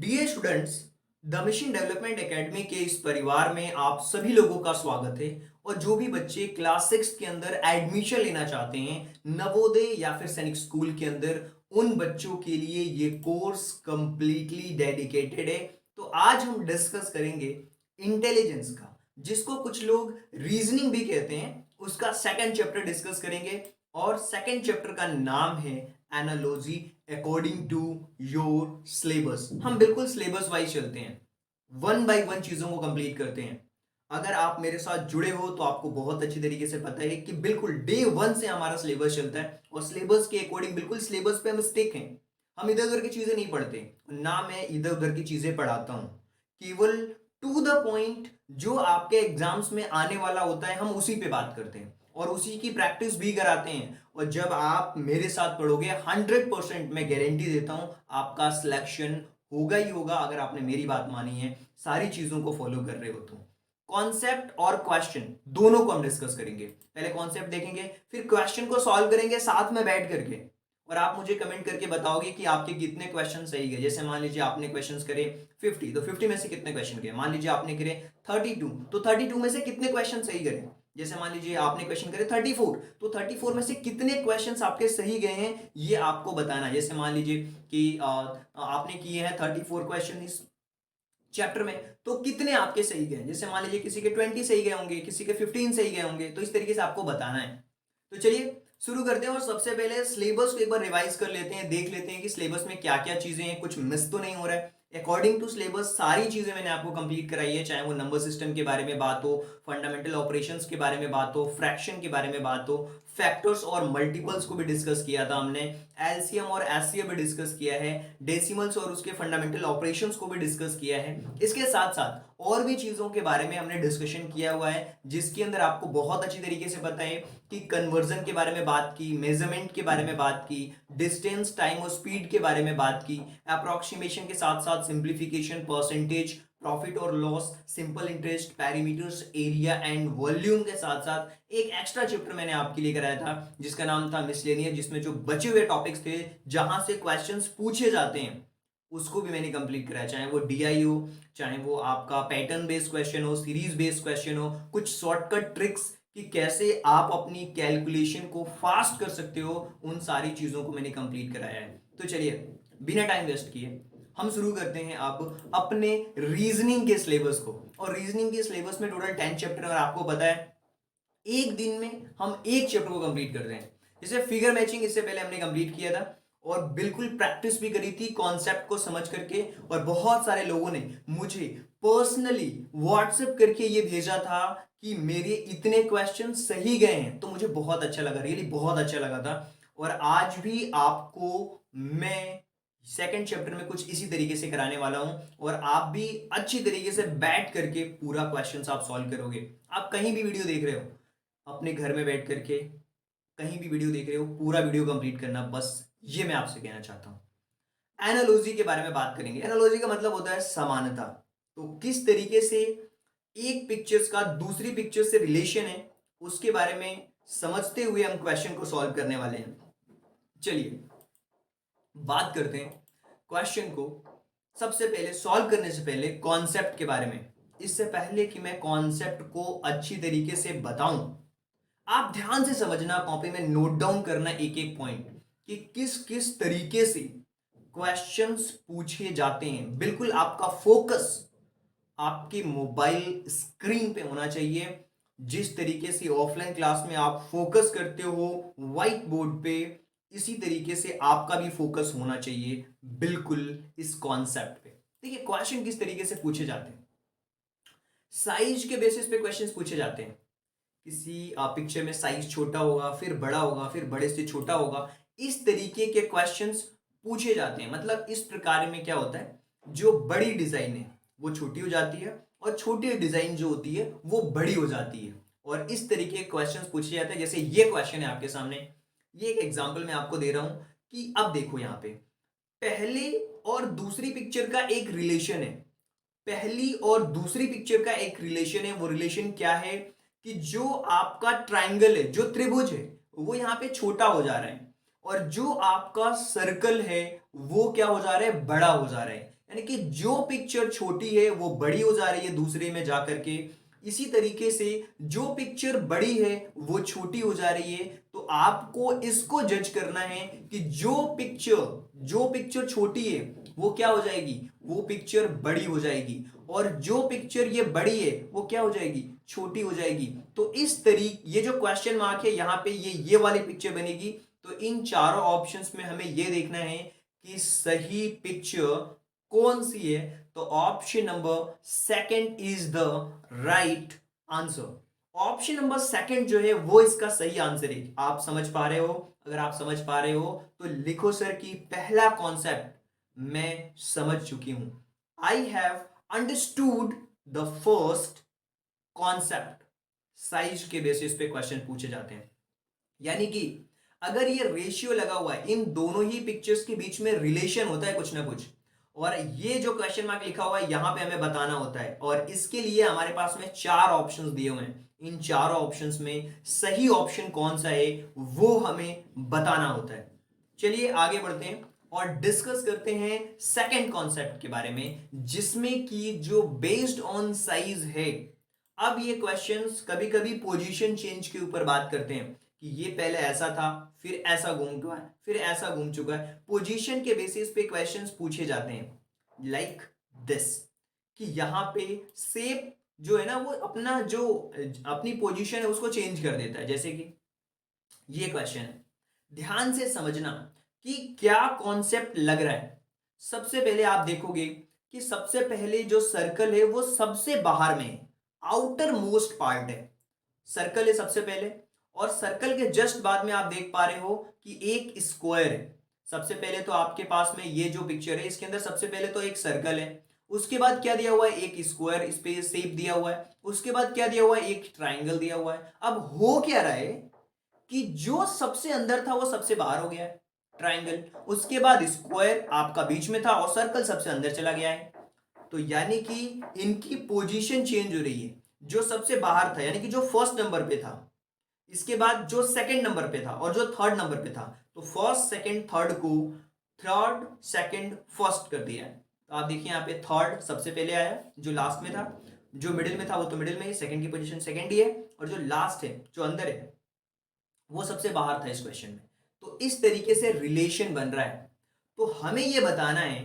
Dear students, the mission development academy के इस परिवार में आप सभी लोगों का स्वागत है। और जो भी बच्चे क्लास 6 के अंदर एडमिशन लेना चाहते हैं नवोदय या फिर सैनिक स्कूल के अंदर, उन बच्चों के लिए ये कोर्स कंप्लीटली डेडिकेटेड है। तो आज हम डिस्कस करेंगे इंटेलिजेंस का, जिसको कुछ लोग रीजनिंग भी कहते हैं, उसका सेकंड चैप्टर डिस्कस करेंगे। और सेकंड चैप्टर का नाम है analogy according to your syllabus. हम बिल्कुल सिलेबस वाइज चलते हैं, वन बाय वन चीजों को कंप्लीट करते हैं। अगर आप मेरे साथ जुड़े हो तो आपको बहुत अच्छी तरीके से पता है कि बिल्कुल डे वन से हमारा सिलेबस चलता है और सिलेबस के अकॉर्डिंग बिल्कुल सिलेबस पे हम स्टिक हैं। हम इधर उधर की चीजें नहीं पढ़ते, ना मैं इधर उधर की चीजें पढ़ाता हूं। केवल टू द पॉइंट जो आपके एग्जाम्स में आने वाला होता है हम उसी पे बात करते हैं और उसी की प्रैक्टिस भी कराते हैं। और जब आप मेरे साथ पढ़ोगे 100% मैं गारंटी देता हूं आपका सिलेक्शन होगा ही होगा, अगर आपने मेरी बात मानी है, सारी चीजों को फॉलो कर रहे हो तो। कॉन्सेप्ट और क्वेश्चन दोनों को हम डिस्कस करेंगे। पहले कॉन्सेप्ट देखेंगे, फिर क्वेश्चन को सॉल्व करेंगे साथ में बैठ करके। और आप मुझे कमेंट करके बताओगे कि आपके कितने क्वेश्चन सही गए। जैसे मान लीजिए आपने क्वेश्चंस करे 50, तो 50 में से कितने क्वेश्चन गए। मान लीजिए आपने करे 32, तो 32 में से कितने क्वेश्चन सही गए। जैसे मान लीजिए आपने क्वेश्चन करे 34, तो 34 में से कितने क्वेश्चंस आपके सही गए हैं ये आपको बताना है। जैसे मान लीजिए कि आपने किए हैं 34 क्वेश्चन इस चैप्टर में, तो कितने आपके सही गए। जैसे मान लीजिए किसी के 20 सही गए होंगे, किसी के 15 सही गए होंगे, तो इस तरीके से आपको बताना है। तो चलिए शुरू करते हैं और सबसे पहले सिलेबस को एक बार रिवाइज कर लेते हैं, देख लेते हैं कि सिलेबस में क्या क्या चीजें हैं, कुछ मिस तो नहीं हो रहा है। अकॉर्डिंग टू सिलेबस सारी चीजें मैंने आपको कंप्लीट कराई है, चाहे वो नंबर सिस्टम के बारे में बात हो, फंडामेंटल ऑपरेशंस के बारे में बात हो, फ्रैक्शन के बारे में बात हो, फैक्टर्स और मल्टीपल्स को भी डिस्कस किया था हमने, एलसीएम और एचसीएफ भी डिस्कस किया है, डेसिमल्स और उसके फंडामेंटल ऑपरेशंस को भी डिस्कस किया है। इसके साथ साथ और भी चीजों के बारे में हमने डिस्कशन किया हुआ है, जिसके अंदर आपको बहुत अच्छी तरीके से पता है कि कन्वर्जन के बारे में बात की, मेजरमेंट के बारे में बात की, डिस्टेंस, टाइम और स्पीड के बारे में बात की, अप्रोक्सीमेशन के साथ साथ सिंप्लीफिकेशन, परसेंटेज, प्रॉफिट और loss, simple interest, parameters, area and volume के साथ साथ एक एक्स्ट्रा चैप्टर मैंने आपके लिए कराया था जिसका नाम था मिसलेनियस, जिसमें जो बचे हुए टॉपिक्स थे जहां से क्वेश्चंस पूछे जाते हैं उसको भी मैंने कंप्लीट कराया। चाहे वो डीआई हो, चाहे वो आपका पैटर्न बेस्ड क्वेश्चन हो, सीरीज बेस्ड क्वेश्चन हो, कुछ शॉर्टकट ट्रिक्स कि कैसे आप अपनी कैलकुलेशन को फास्ट कर सकते हो, उन सारी चीजों को मैंने कंप्लीट कराया है। तो चलिए बिना टाइम वेस्ट किए हम शुरू करते हैं अब अपने रीजनिंग के सिलेबस को। और रीजनिंग के सिलेबस में टोटल 10 चैप्टर, और आपको पता है एक दिन में हम एक चैप्टर को कंप्लीट करते हैं। जैसे फिगर मैचिंग इससे पहले हमने कंप्लीट किया था और बिल्कुल प्रैक्टिस भी करी थी कॉन्सेप्ट को समझ करके। और बहुत सारे लोगों ने मुझे पर्सनली व्हाट्सएप करके ये भेजा था कि मेरे इतने क्वेश्चन सही गए हैं, तो मुझे बहुत अच्छा लगा, रियली बहुत अच्छा लगा था। और आज भी आपको मैं सेकंड चैप्टर में कुछ इसी तरीके से कराने वाला हूं और आप भी अच्छी तरीके से बैठ करके पूरा क्वेश्चन आप सॉल्व करोगे। आप कहीं भी वीडियो देख रहे हो, अपने घर में बैठ करके कहीं भी वीडियो देख रहे हो, पूरा वीडियो कंप्लीट करना, बस ये मैं आपसे कहना चाहता हूं। एनालॉजी के बारे में बात करेंगे। एनालॉजी का मतलब होता है समानता। तो किस तरीके से एक पिक्चर्स का दूसरी पिक्चर से रिलेशन है, उसके बारे में समझते हुए हम क्वेश्चन को सॉल्व करने वाले हैं। चलिए बात करते हैं क्वेश्चन को। सबसे पहले सॉल्व करने से पहले कॉन्सेप्ट के बारे में, इससे पहले कि मैं कॉन्सेप्ट को अच्छी तरीके से बताऊं, आप ध्यान से समझना, कॉपी में नोट डाउन करना एक एक पॉइंट कि किस किस तरीके से क्वेश्चंस पूछे जाते हैं। बिल्कुल आपका फोकस आपके मोबाइल स्क्रीन पे होना चाहिए। जिस तरीके से ऑफलाइन क्लास में आप फोकस करते हो व्हाइट बोर्ड पे, इसी तरीके से आपका भी फोकस होना चाहिए बिल्कुल इस कॉन्सेप्ट पे। देखिए क्वेश्चन किस तरीके से पूछे जाते हैं। साइज के बेसिस पे क्वेश्चंस पूछे जाते हैं। किसी पिक्चर में साइज छोटा होगा, फिर बड़ा होगा, फिर बड़े से छोटा होगा, इस तरीके के क्वेश्चंस पूछे जाते हैं। मतलब इस प्रकार में क्या होता है, जो बड़ी डिजाइन है वो छोटी हो जाती है और छोटी डिजाइन जो होती है वो बड़ी हो जाती है। और इस तरीके के क्वेश्चंस पूछे जाते हैं। जैसे ये क्वेश्चन है आपके सामने, ये एक एग्जांपल मैं आपको दे रहा हूं कि अब देखो यहां पे पहले और दूसरी पिक्चर का एक रिलेशन है। पहली और दूसरी पिक्चर का एक रिलेशन है। वो रिलेशन क्या है कि जो आपका ट्राइंगल है, जो त्रिभुज है, वो यहां पे छोटा हो जा रहा है और जो आपका सर्कल है वो क्या हो जा रहा है, बड़ा हो जा रहा है। यानी कि जो पिक्चर छोटी है वो बड़ी हो जा रही है दूसरे में जाकर के, इसी तरीके से जो पिक्चर बड़ी है वो छोटी हो जा रही है। तो आपको इसको जज करना है कि जो पिक्चर छोटी है वो क्या हो जाएगी, वो पिक्चर बड़ी हो जाएगी, और जो पिक्चर ये बड़ी है वो क्या हो जाएगी, छोटी हो जाएगी। तो इस तरीके ये जो क्वेश्चन मार्क है यहाँ पे ये वाली पिक्चर बनेगी। तो इन चारों ऑप्शंस में हमें ये देखना है कि सही पिक्चर कौन सी है। तो option number second is the right answer. Option number second जो है वो इसका सही आंसर है। आप समझ पा रहे हो? अगर आप समझ पा रहे हो तो लिखो सर कि पहला कॉन्सेप्ट मैं समझ चुकी हूं। I have understood the first concept. Size के बेसिस पे क्वेश्चन पूछे जाते हैं, यानी कि अगर ये रेशियो लगा हुआ है, इन दोनों ही पिक्चर्स के बीच में रिलेशन होता है कुछ ना कुछ, और ये जो क्वेश्चन मार्क लिखा हुआ है यहां पे हमें बताना होता है, और इसके लिए हमारे पास में चार ऑप्शंस दिए हुए हैं। इन चारों ऑप्शंस में सही ऑप्शन कौन सा है वो हमें बताना होता है। चलिए आगे बढ़ते हैं और डिस्कस करते हैं सेकंड कॉन्सेप्ट के बारे में, जिसमें कि जो बेस्ड ऑन साइज है। अब ये क्वेश्चंस कभी कभी पोजीशन चेंज के ऊपर बात करते हैं कि ये पहले ऐसा था, फिर ऐसा घूम गया, फिर ऐसा घूम चुका है। पोजीशन के बेसिस पे क्वेश्चंस पूछे जाते हैं लाइक दिस, कि यहां पे शेप जो है ना वो अपना जो अपनी पोजीशन है उसको चेंज कर देता है। जैसे कि ये क्वेश्चन है, ध्यान से समझना कि क्या कॉन्सेप्ट लग रहा है। सबसे पहले आप देखोगे कि सबसे पहले जो सर्कल है वो सबसे बाहर में है, आउटर मोस्ट पार्ट है। सर्कल है सबसे पहले, और सर्कल के जस्ट बाद में आप देख पा रहे हो कि एक स्क्वायर है। सबसे पहले तो आपके पास में ये जो पिक्चर है इसके अंदर सबसे पहले तो एक सर्कल है, उसके बाद क्या दिया हुआ है, एक स्क्वायर, इस पे शेप दिया हुआ है, उसके बाद क्या दिया हुआ है, एक ट्राइंगल दिया हुआ है। अब हो क्या रहा है कि जो सबसे अंदर था वो सबसे बाहर हो गया है, ट्राइंगल, उसके बाद स्क्वायर आपका बीच में था और सर्कल सबसे अंदर चला गया है। तो यानी कि इनकी पोजीशन चेंज हो रही है। जो सबसे बाहर था यानी कि जो फर्स्ट नंबर पे था, इसके बाद जो सेकंड नंबर पे था और जो थर्ड नंबर पे था, तो फर्स्ट सेकंड थर्ड को थर्ड सेकंड फर्स्ट कर दिया है। तो आप देखिए यहाँ पे थर्ड सबसे पहले आया, जो लास्ट में था, जो मिडिल में था वो तो मिडिल में ही, सेकंड की पोजीशन सेकंड ही है, और जो लास्ट है जो अंदर है वो सबसे बाहर था इस क्वेश्चन में। तो इस तरीके से रिलेशन बन रहा है। तो हमें ये बताना है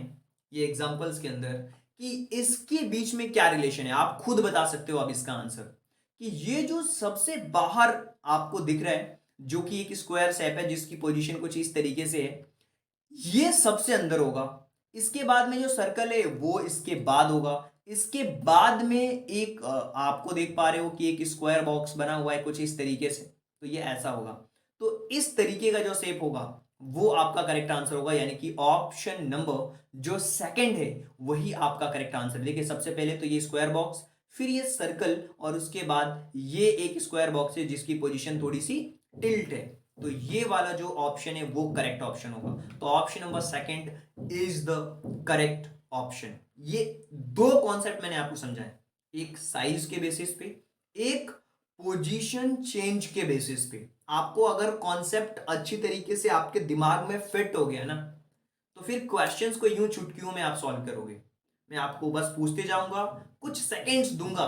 ये एग्जांपल्स के अंदर कि इसके बीच में क्या रिलेशन है। आप खुद बता सकते हो अब इसका आंसर, कि ये जो सबसे बाहर आपको दिख रहा है जो कि एक स्क्वायर शेप है जिसकी पोजीशन कुछ इस तरीके से है, ये सबसे अंदर होगा। इसके बाद में जो सर्कल है वो इसके बाद होगा। इसके बाद में एक आपको देख पा रहे हो कि एक स्क्वायर बॉक्स बना हुआ है कुछ इस तरीके से, तो ये ऐसा होगा। तो इस तरीके का जो शेप होगा वो आपका करेक्ट आंसर होगा, यानी कि ऑप्शन नंबर जो सेकंड है वही आपका करेक्ट आंसर। देखिए सबसे पहले तो ये स्क्वायर बॉक्स, फिर ये सर्कल, और उसके बाद ये एक स्क्वायर बॉक्स है जिसकी पोजीशन थोड़ी सी टिल्ट है। तो ये वाला जो ऑप्शन है वो करेक्ट ऑप्शन होगा। तो option number second is the correct option. ये दो कॉन्सेप्ट मैंने आपको समझाया, एक साइज के बेसिस पे, एक पोजीशन चेंज के बेसिस पे। आपको अगर कॉन्सेप्ट अच्छी तरीके से आपके दिमाग में फिट हो गया ना, तो फिर क्वेश्चंस को यूं चुटकियों में आप सॉल्व करोगे। मैं आपको बस पूछते जाऊंगा, कुछ सेकंड्स दूंगा,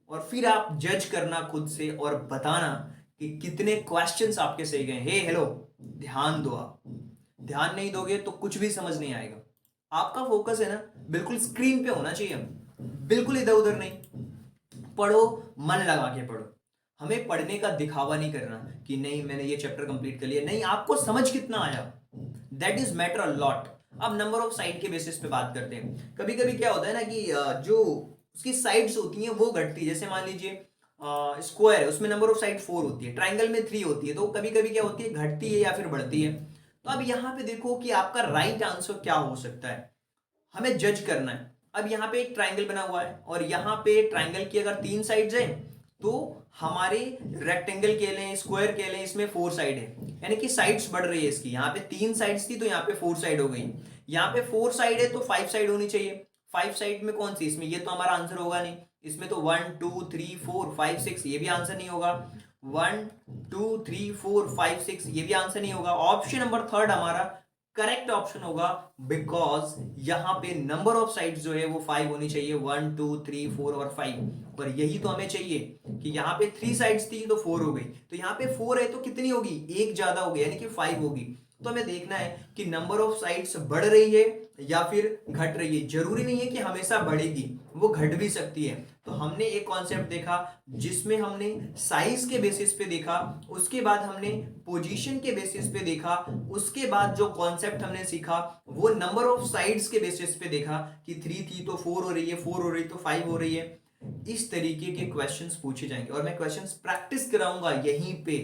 और फिर आप जज करना खुद से और बताना कि कितने क्वेश्चंस आपके सही गए। हे हेलो, ध्यान दो। आप ध्यान नहीं दोगे तो कुछ भी समझ नहीं आएगा। आपका फोकस है ना बिल्कुल स्क्रीन पे होना चाहिए, बिल्कुल इधर उधर नहीं। पढ़ो, मन लगा के पढ़ो। हमें पढ़ने का दिखावा नहीं करना कि नहीं मैंने ये चैप्टर कंप्लीट कर लिया, नहीं, आपको समझ कितना आया, that is matter a lot. अब नंबर ऑफ साइड के बेसिस पे बात करते हैं। कभी कभी क्या होता है ना कि जो उसकी साइड्स होती हैं वो घटती है। जैसे मान लीजिए स्क्वायर है, उसमें नंबर ऑफ साइड 4 होती है, ट्राइंगल में 3 होती है, तो कभी कभी क्या होती है, घटती है या फिर बढ़ती है। तो अब यहाँ पे देखो कि आपका राइट आंसर क्या हो सकता है, हमें जज करना है। अब यहाँ पे एक ट्राइंगल बना हुआ है, और यहाँ पे ट्राइंगल की अगर 3 साइड्स हैं तो हमारे रेक्टेंगल के लें, स्क्वायर के लें, इसमें 4 साइड है, यानी कि साइड्स बढ़ रही है इसकी। यहाँ पे 3 साइड्स थी तो यहाँ पे 4 साइड हो गई। यहाँ पे 4 साइड है तो 5 साइड होनी चाहिए। 5 साइड में कौन सी, इसमें ये तो हमारा आंसर होगा नहीं। इसमें तो 1 2 3 4 5 6 ये भी आंसर नहीं होगा। 1 2 3 4 5 6 ये भी आंसर नहीं होगा। ऑप्शन नंबर थर्ड हमारा करेक्ट ऑप्शन होगा, बिकॉज यहां पे नंबर ऑफ साइड्स जो है वो 5 होनी चाहिए, 1 2 3 4 और 5, और यही तो हमें चाहिए कि यहाँ पे 3 साइड्स थी तो 4 हो गई, तो यहाँ पे 4 है तो कितनी होगी, एक ज्यादा होगी यानी कि 5 होगी। तो हमें देखना है कि नंबर ऑफ साइड्स बढ़ रही है या फिर घट रही है। जरूरी नहीं है कि हमेशा बढ़ेगी, वो घट भी सकती है। तो हमने एक कॉन्सेप्ट देखा जिसमें हमने साइज के बेसिस पे देखा, उसके बाद हमने पोजीशन के बेसिस पे देखा, उसके बाद जो कॉन्सेप्ट हमने सीखा वो नंबर ऑफ साइड्स के बेसिस पे देखा कि 3 थी तो 4 हो रही है, 4 हो रही तो 5 हो रही है। इस तरीके के क्वेश्चंस पूछे जाएंगे और मैं क्वेश्चंस प्रैक्टिस कराऊंगा यहीं पे,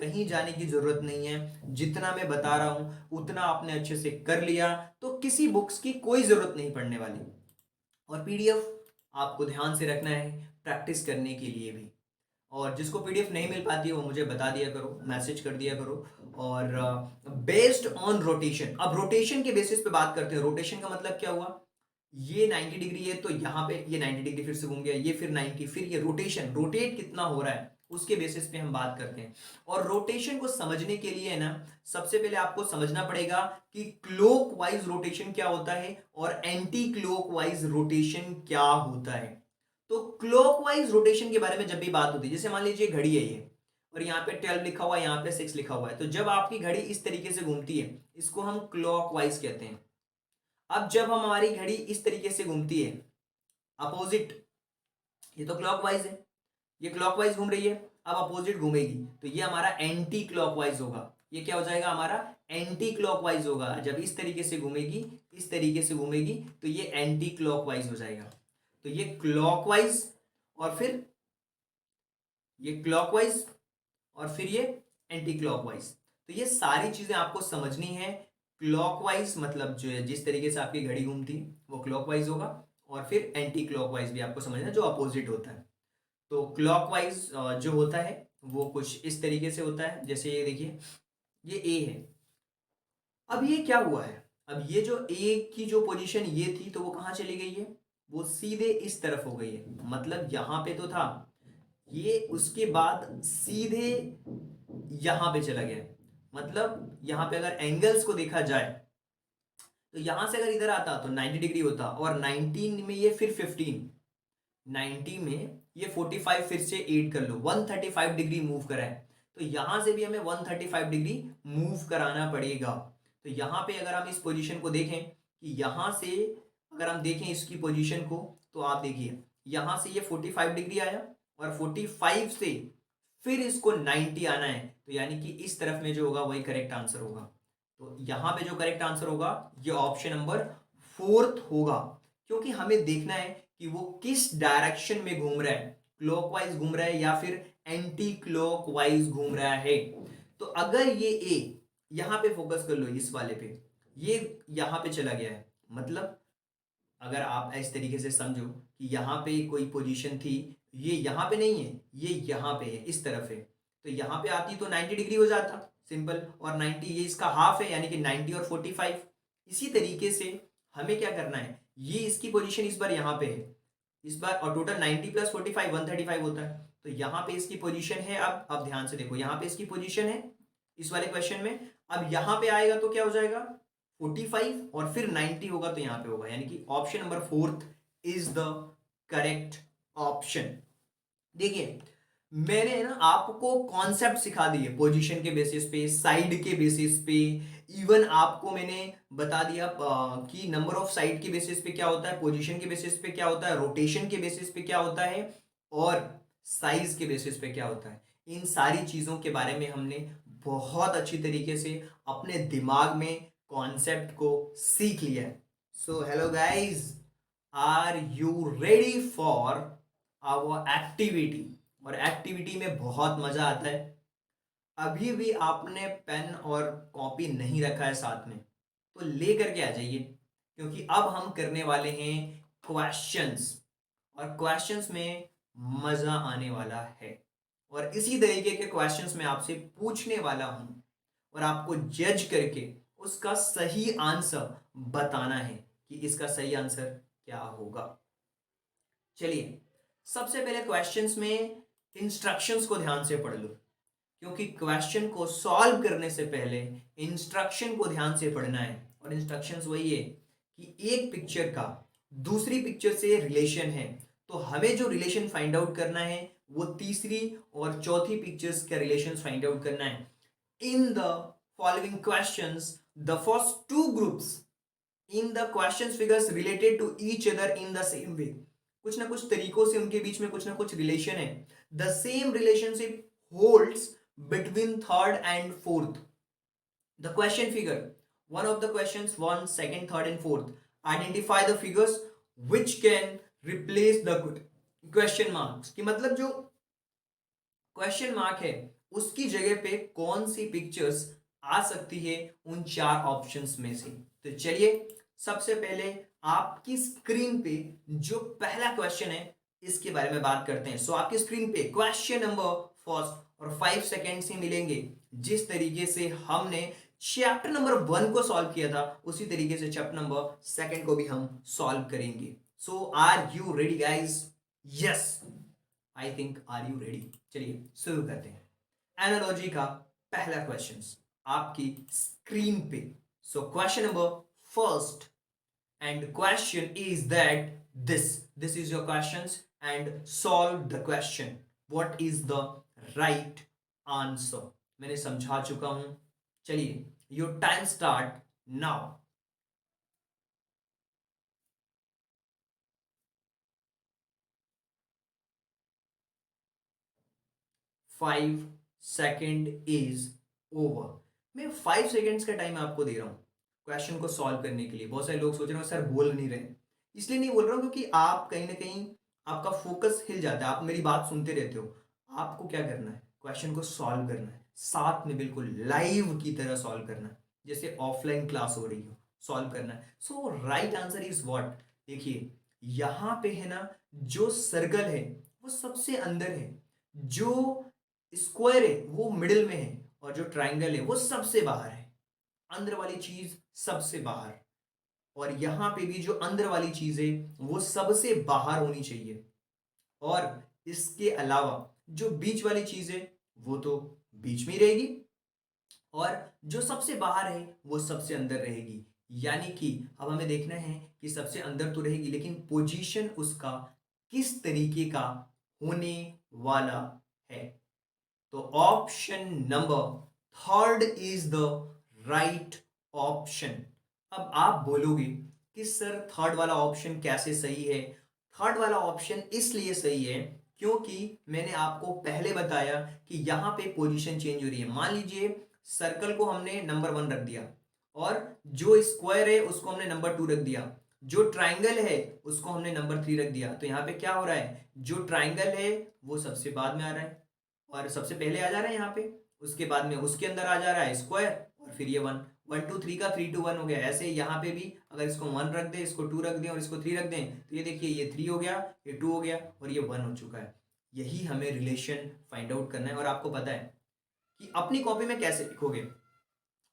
कहीं जाने की जरूरत नहीं है। जितना मैं बता रहा हूं उतना आपने अच्छे से कर लिया तो किसी बुक्स की कोई जरूरत नहीं पड़ने वाली। और पीडीएफ आपको ध्यान से रखना है प्रैक्टिस करने के लिए भी। और जिसको पीडीएफ नहीं मिल पाती है वो मुझे बता दिया करो, मैसेज कर दिया करो। और बेस्ड ऑन रोटेशन, अब रोटेशन के बेसिस पे बात करते हैं। रोटेशन का मतलब क्या हुआ, ये 90 डिग्री है तो यहाँ पे ये 90 डिग्री फिर से घूम गया, ये फिर 90, फिर ये रोटेशन, रोटेट कितना हो रहा है उसके बेसिस पे हम बात करते हैं। और रोटेशन को समझने के लिए है ना, सबसे पहले आपको समझना पड़ेगा कि क्लॉकवाइज रोटेशन क्या होता है और एंटी क्लॉकवाइज रोटेशन क्या होता है। तो क्लॉकवाइज रोटेशन के बारे में जब भी बात होती है, जैसे मान लीजिए घड़ी है ये और यहाँ पे 12 लिखा हुआ है, यहाँ पे 6 लिखा हुआ है, तो जब आपकी घड़ी इस तरीके से घूमती है इसको हम क्लॉकवाइज कहते हैं। अब जब हमारी घड़ी इस तरीके से घूमती है अपोजिट, ये तो क्लॉकवाइज है, ये क्लॉकवाइज घूम रही है, अब अपोजिट घूमेगी तो ये हमारा एंटी क्लॉकवाइज होगा। ये क्या हो जाएगा, हमारा एंटी क्लॉकवाइज होगा। जब इस तरीके से घूमेगी, इस तरीके से घूमेगी तो ये एंटी क्लॉकवाइज हो जाएगा। तो ये क्लॉकवाइज और फिर ये क्लॉकवाइज और फिर ये एंटी क्लॉकवाइज। तो ये सारी चीजें आपको समझनी है। क्लॉकवाइज मतलब जो है जिस तरीके से आपकी घड़ी घूमती है वो क्लॉकवाइज होगा, और फिर एंटी क्लॉकवाइज भी आपको समझना है जो अपोजिट होता है। तो क्लॉकवाइज जो होता है वो कुछ इस तरीके से होता है, जैसे ये देखिए ये ए है। अब ये क्या हुआ है, अब ये जो ए की जो पोजीशन ये थी तो वो कहां चली गई है, वो सीधे इस तरफ हो गई है। मतलब यहां पे तो था ये, उसके बाद सीधे यहां पे चला गया। मतलब यहां पे अगर एंगल्स को देखा जाए तो यहां से अगर इधर आता तो 90 डिग्री होता, और 19 में ये फिर 15, 90 में ये 45 फिर से 8 कर लो, 135 डिग्री मूव करा है। तो यहां से भी हमें 135 डिग्री मूव कराना पड़ेगा। तो यहां पे अगर हम इस पोजीशन को देखें कि यहां से अगर हम देखें इसकी पोजीशन को, तो आप देखिए यहां से ये 45 डिग्री आया और 45 से फिर इसको 90 आना है, तो यानी कि इस तरफ में जो होगा वही करेक्ट आंसर होगा। तो यहां पे जो करेक्ट आंसर होगा ये ऑप्शन नंबर 4 होगा, क्योंकि हमें देखना है कि वो किस डायरेक्शन में घूम रहा है, क्लॉकवाइज घूम रहा है या फिर एंटी क्लॉकवाइज घूम रहा है। तो अगर ये ए, यहां पे फोकस कर लो इस वाले पे, ये यहां पे चला गया है, मतलब अगर आप इस तरीके से समझो कि यहाँ पे कोई पोजीशन थी, ये यहाँ पे नहीं है, ये यहाँ पे है, इस तरफ है, तो यहाँ पे आती तो 90 डिग्री हो जाता सिंपल, और 90 ये इसका हाफ है यानी कि 90 और 45। इसी तरीके से हमें क्या करना है, ये इसकी पोजीशन इस बार यहाँ पे है, इस बार, और टोटल 90 प्लस 45 135 होता है। तो यहाँ पे इसकी पोजीशन है, अब ध्यान से देखो यहाँ पे इसकी पोजीशन है इस वाले क्वेश्चन में। अब यहाँ पे आएगा तो क्या हो जाएगा 45 और फिर 90 होगा तो यहाँ पे होगा, यानी कि option number 4 is the correct option. देखिए मैंने ना आपको कॉन्सेप्ट सिखा दिए पोजीशन के बेसिस पे, साइड के बेसिस पे, इवन आपको मैंने बता दिया कि नंबर ऑफ साइड के बेसिस पे क्या होता है, पोजीशन के बेसिस पे क्या होता है, रोटेशन के बेसिस पे क्या होता है, और साइज के बेसिस पे क्या होता है। इन सारी चीजों के बारे में हमने बहुत अच्छी तरीके से अपने दिमाग में कॉन्सेप्ट को सीख लिया है। So hello guys, are you ready for our activity. और एक्टिविटी में बहुत मजा आता है। अभी भी आपने पेन और कॉपी नहीं रखा है साथ में तो ले करके आ जाइए, क्योंकि अब हम करने वाले हैं क्वेश्चंस, और क्वेश्चंस में मजा आने वाला है। और इसी तरीके के क्वेश्चंस मैं आपसे पूछने वाला हूं और आपको जज करके उसका सही आंसर बताना है कि इसका सही आंसर क्या होगा। चलिए सबसे पहले क्वेश्चंस में इंस्ट्रक्शंस को ध्यान से पढ़ लो। क्योंकि क्वेश्चन को सॉल्व करने से पहले इंस्ट्रक्शन को ध्यान से पढ़ना है। और इंस्ट्रक्शंस वही है कि एक पिक्चर का दूसरी पिक्चर से रिलेशन है, तो हमें जो रिलेशन फाइंड आउट करना है वो तीसरी और चौथी पिक्चर्स का रिलेशन फाइंड आउट करना है। In the following questions the first two groups in the question figures related to each other in the same way. कुछ ना कुछ तरीकों से उनके बीच में कुछ ना कुछ रिलेशन है। The same relationship holds between third and fourth. The question figure, one of the questions, one, second, third, and fourth. Identify the figures which can replace the question marks. कि मतलब जो क्वेश्चन मार्क है उसकी जगह पे कौन सी pictures आ सकती है उन चार ऑप्शंस में से। तो चलिए सबसे पहले आपकी स्क्रीन पे जो पहला क्वेश्चन है इसके बारे में बात करते हैं। सो आपकी स्क्रीन पे क्वेश्चन नंबर फर्स्ट और 5 सेकेंड्स ही मिलेंगे। जिस तरीके से हमने चैप्टर नंबर 1 को सॉल्व किया था उसी तरीके से चैप्टर नंबर 2 को भी हम सॉल्व करेंगे। So are you ready guys? Yes, I think are you ready? चलिए शुरू करते हैं। एनालॉजी का पहला क्वेश्चन आपकी स्क्रीन पे। So question number first and question is that this is your questions and solve the question. What is the right answer? मैंने समझा चुका हूं। चलिए your time start now. 5 second is over. मैं 5 सेकेंड्स का time आपको दे रहा हूं क्वेश्चन को सॉल्व करने के लिए। बहुत सारे लोग सोच रहे हो सर बोल नहीं रहे, इसलिए नहीं बोल रहा हूं क्योंकि आप कहीं ना कहीं आपका फोकस हिल जाता है, आप मेरी बात सुनते रहते हो। आपको क्या करना है, क्वेश्चन को सॉल्व करना है, साथ में बिल्कुल लाइव की तरह सॉल्व करना है, जैसे ऑफलाइन क्लास हो रही हो सॉल्व करना है। So right answer is what? देखिए यहां पे है ना, जो सर्कल है वो सबसे अंदर है, जो स्क्वायर है वो मिडिल में है, और जो ट्राइंगल है वो सबसे बाहर है। अंदर वाली चीज सबसे बाहर, और यहां पे भी जो अंदर वाली चीज है वो सबसे बाहर होनी चाहिए। और इसके अलावा जो बीच वाली चीज है वो तो बीच में ही रहेगी, और जो सबसे बाहर है वो सबसे अंदर रहेगी। यानी कि अब हमें देखना है कि सबसे अंदर तो रहेगी लेकिन पोजीशन उसका किस तरीके का होने वाला है। तो option number third is the right option. अब आप बोलोगे कि सर थर्ड वाला ऑप्शन कैसे सही है? थर्ड वाला ऑप्शन इसलिए सही है क्योंकि मैंने आपको पहले बताया कि यहां पे पोजीशन चेंज हो रही है। मान लीजिए सर्कल को हमने नंबर 1 रख दिया, और जो स्क्वायर है उसको हमने नंबर 2 रख दिया, जो ट्राइंगल है उसको हमने नंबर 3 रख दिया। तो यहां पे क्या हो रहा है, जो ट्राइंगल है वो सबसे बाद में आ रहा है और सबसे पहले आ जा रहा है यहाँ पे, उसके बाद में उसके अंदर आ जा रहा है स्क्वायर, और फिर ये 1 1 2 3 का 3 2 1 हो गया। ऐसे यहाँ पे भी अगर इसको 1 रख दें, इसको 2 रख दें और इसको 3 रख दें, तो ये देखिए ये 3 हो गया, ये 2 हो गया और ये 1 हो चुका है। यही हमें रिलेशन फाइंड आउट करना है। और आपको पता है कि अपनी कॉपी में कैसे लिखोगे।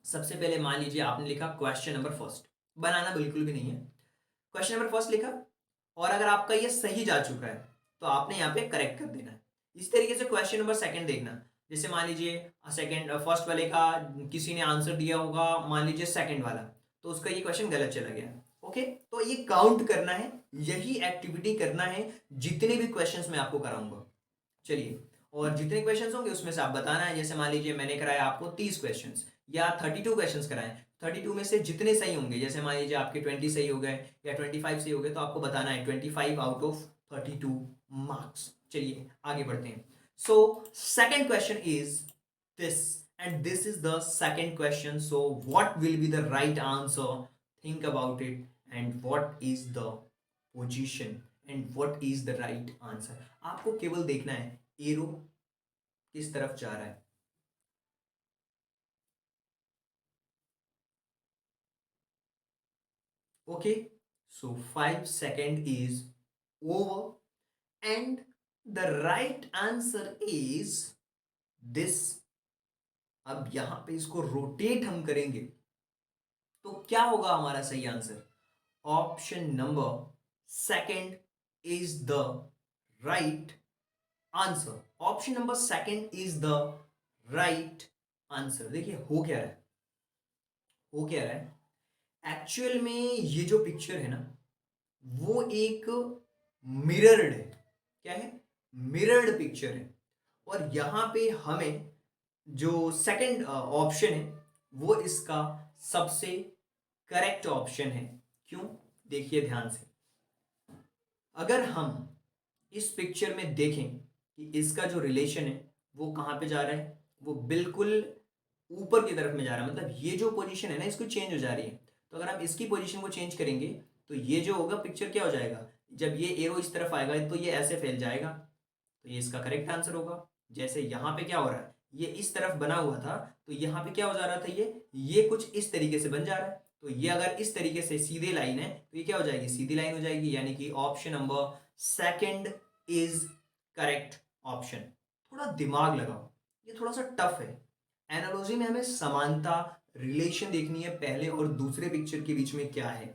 सबसे पहले मान लीजिए आपने लिखा क्वेश्चन नंबर फर्स्ट, बनाना बिल्कुल भी नहीं है, क्वेश्चन नंबर फर्स्ट लिखा, और अगर आपका ये सही जा चुका है तो आपने यहाँ पे करेक्ट कर देना है। इस तरीके से क्वेश्चन नंबर सेकंड देखना। जैसे मान लीजिए सेकंड फर्स्ट वाले का किसी ने आंसर दिया होगा, मान लीजिए सेकंड वाला, तो उसका ये क्वेश्चन गलत चला गया। ओके, तो ये काउंट करना है, यही एक्टिविटी करना है जितने भी क्वेश्चंस मैं आपको कराऊंगा। चलिए, और जितने क्वेश्चंस होंगे उसमें से आप बताना है। जैसे मान लीजिए मैंने कराया आपको 30 क्वेश्चंस या 32 क्वेश्चंस कराए, 32 में से जितने सही होंगे, जैसे मान लीजिए आपके 20 सही हो गए या 25 सही हो गए, तो आपको बताना है 25 आउट ऑफ 32 मार्क्स। चलिए आगे बढ़ते हैं। So second question is this, and this is the second question. So what will be the right answer? Think about it, and what is the position and what is the right answer. आपको केवल देखना है arrow किस तरफ जा रहा है। Okay, so 5 second is over and the right answer is this. अब यहां पे इसको रोटेट हम करेंगे तो क्या होगा हमारा सही answer? Option number second is the right answer. Option number second is the right answer. देखिए हो क्या रहा है, हो क्या रहा है एक्चुअल में, ये जो पिक्चर है ना वो एक मिरर्ड है। क्या है? मिरर्ड पिक्चर है। और यहां पे हमें जो सेकंड ऑप्शन है वो इसका सबसे करेक्ट ऑप्शन है। क्यों? देखिए ध्यान से, अगर हम इस पिक्चर में देखें कि इसका जो रिलेशन है वो कहां पे जा रहा है, वो बिल्कुल ऊपर की तरफ में जा रहा है। मतलब ये जो पोजीशन है ना इसको चेंज हो जा रही है। तो अगर हम इसकी पोजीशन को चेंज करेंगे तो ये जो होगा पिक्चर क्या हो जाएगा, जब ये एरो इस तरफ आएगा तो ये ऐसे फैल जाएगा। तो ये इसका करेक्ट आंसर होगा। जैसे यहाँ पे क्या हो रहा है, ये इस तरफ बना हुआ था तो यहाँ पे क्या हो जा रहा था, ये कुछ इस तरीके से बन जा रहा है। तो ये अगर इस तरीके से सीधे लाइन है तो ये क्या हो जाएगी, सीधी लाइन हो जाएगी। यानी कि option number second is correct option. थोड़ा दिमाग लगाओ, ये थोड़ा सा टफ है। एनालॉजी में हमें समानता, रिलेशन देखनी है पहले और दूसरे पिक्चर के बीच में क्या है।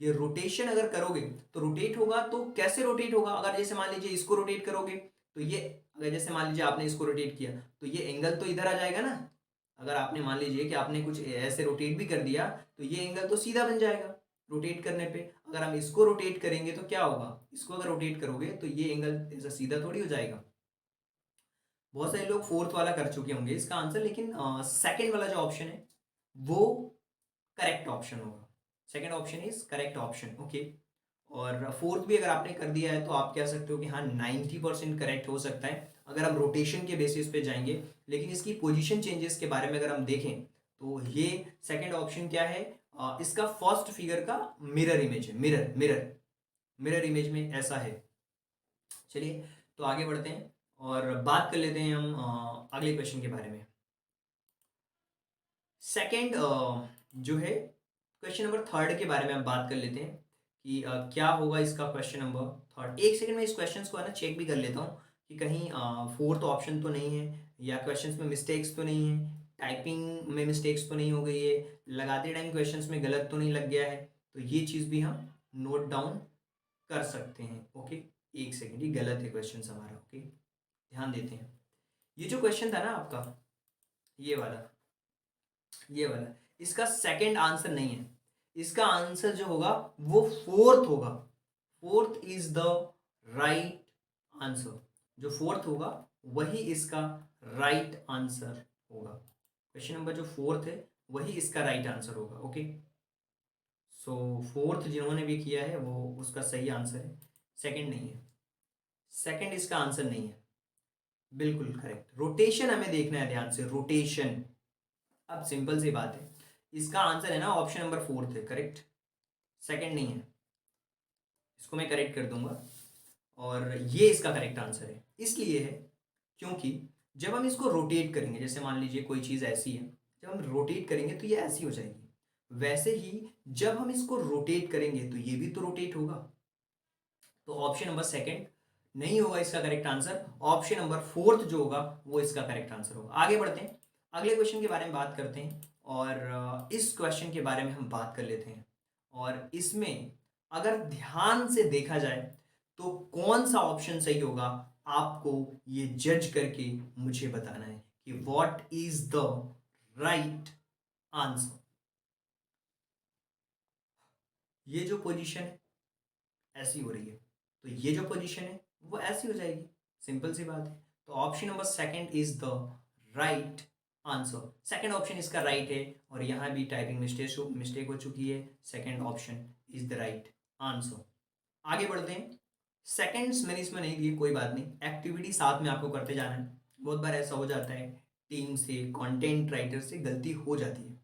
ये रोटेशन अगर करोगे तो रोटेट होगा, तो कैसे रोटेट होगा, अगर जैसे मान लीजिए इसको रोटेट करोगे तो ये, अगर जैसे मान लीजिए आपने इसको रोटेट किया तो ये एंगल तो इधर आ जाएगा ना। अगर आपने मान लीजिए कि आपने कुछ ऐसे रोटेट भी कर दिया तो ये एंगल तो सीधा बन जाएगा रोटेट करने पे। अगर हम इसको रोटेट करेंगे तो क्या होगा, इसको अगर रोटेट करोगे तो ये एंगल ऐसा सीधा थोड़ी हो जाएगा। बहुत सारे लोग फोर्थ वाला कर चुके होंगे इसका आंसर, लेकिन सेकंड वाला जो ऑप्शन है वो करेक्ट ऑप्शन होगा। Second option is correct option. Okay. और फोर्थ भी अगर आपने कर दिया है तो आप कह सकते हो कि हाँ 90% करेक्ट हो सकता है अगर हम रोटेशन के बेसिस पे जाएंगे। लेकिन इसकी पोजीशन चेंजेस के बारे में अगर हम देखें तो ये सेकंड ऑप्शन क्या है, इसका फर्स्ट फिगर का मिरर इमेज है। मिरर मिरर मिरर इमेज में ऐसा है। चलिए तो आगे बढ़ते हैं और बात कर लेते हैं हम अगले क्वेश्चन के बारे में। सेकंड जो है क्वेश्चन नंबर थर्ड के बारे में हम बात कर लेते हैं कि क्या होगा इसका क्वेश्चन नंबर थर्ड। एक सेकंड में इस क्वेश्चन को है ना चेक भी कर लेता हूँ कि कहीं फोर्थ ऑप्शन तो नहीं है, या क्वेश्चंस में मिस्टेक्स तो नहीं है, टाइपिंग में मिस्टेक्स तो नहीं हो गई है, लगाते टाइम क्वेश्चंस में गलत तो नहीं लग गया है। तो ये चीज़ भी हम नोट डाउन कर सकते हैं। ओके, एक सेकेंड, ये गलत है क्वेश्चन हमारा। ओके, ध्यान देते हैं। ये जो क्वेश्चन था ना आपका, ये वाला, ये वाला, इसका सेकंड आंसर नहीं है। इसका आंसर जो होगा वो फोर्थ होगा। Fourth is the right answer. जो फोर्थ होगा वही इसका राइट आंसर होगा। क्वेश्चन नंबर जो फोर्थ है वही इसका राइट आंसर होगा। ओके, सो फोर्थ जिन्होंने भी किया है वो उसका सही आंसर है, सेकंड नहीं है। सेकंड इसका आंसर नहीं है, बिल्कुल करेक्ट। रोटेशन हमें देखना है ध्यान से, रोटेशन। अब सिंपल सी बात है, इसका आंसर है ना ऑप्शन नंबर फोर्थ है, करेक्ट, सेकंड नहीं है। इसको मैं करेक्ट कर दूंगा और ये इसका करेक्ट आंसर है। इसलिए है क्योंकि जब हम इसको रोटेट करेंगे, जैसे मान लीजिए कोई चीज़ ऐसी है, जब हम रोटेट करेंगे तो ये ऐसी हो जाएगी। वैसे ही जब हम इसको रोटेट करेंगे तो ये भी तो रोटेट होगा। तो ऑप्शन नंबर सेकंड नहीं होगा इसका correct answer. Option number fourth जो होगा वो इसका करेक्ट आंसर होगा। आगे बढ़ते हैं, अगले क्वेश्चन के बारे में बात करते हैं और इस क्वेश्चन के बारे में हम बात कर लेते हैं। और इसमें अगर ध्यान से देखा जाए तो कौन सा ऑप्शन सही होगा आपको ये जज करके मुझे बताना है कि what is the right answer. ये जो पोजीशन है ऐसी हो रही है तो ये जो पोजीशन है वो ऐसी हो जाएगी, सिंपल सी बात है। तो option number second is the right answer. Second option इसका राइट है और यहां भी टाइपिंग मिस्टेक हो चुकी है। Second option is the right answer. आगे बढ़ते हैं। सेकंड्स मैंने इसमें नहीं दिए, कोई बात नहीं, एक्टिविटी साथ में आपको करते जाना है। बहुत बार ऐसा हो जाता है, टीम से, कंटेंट राइटर से गलती हो जाती है,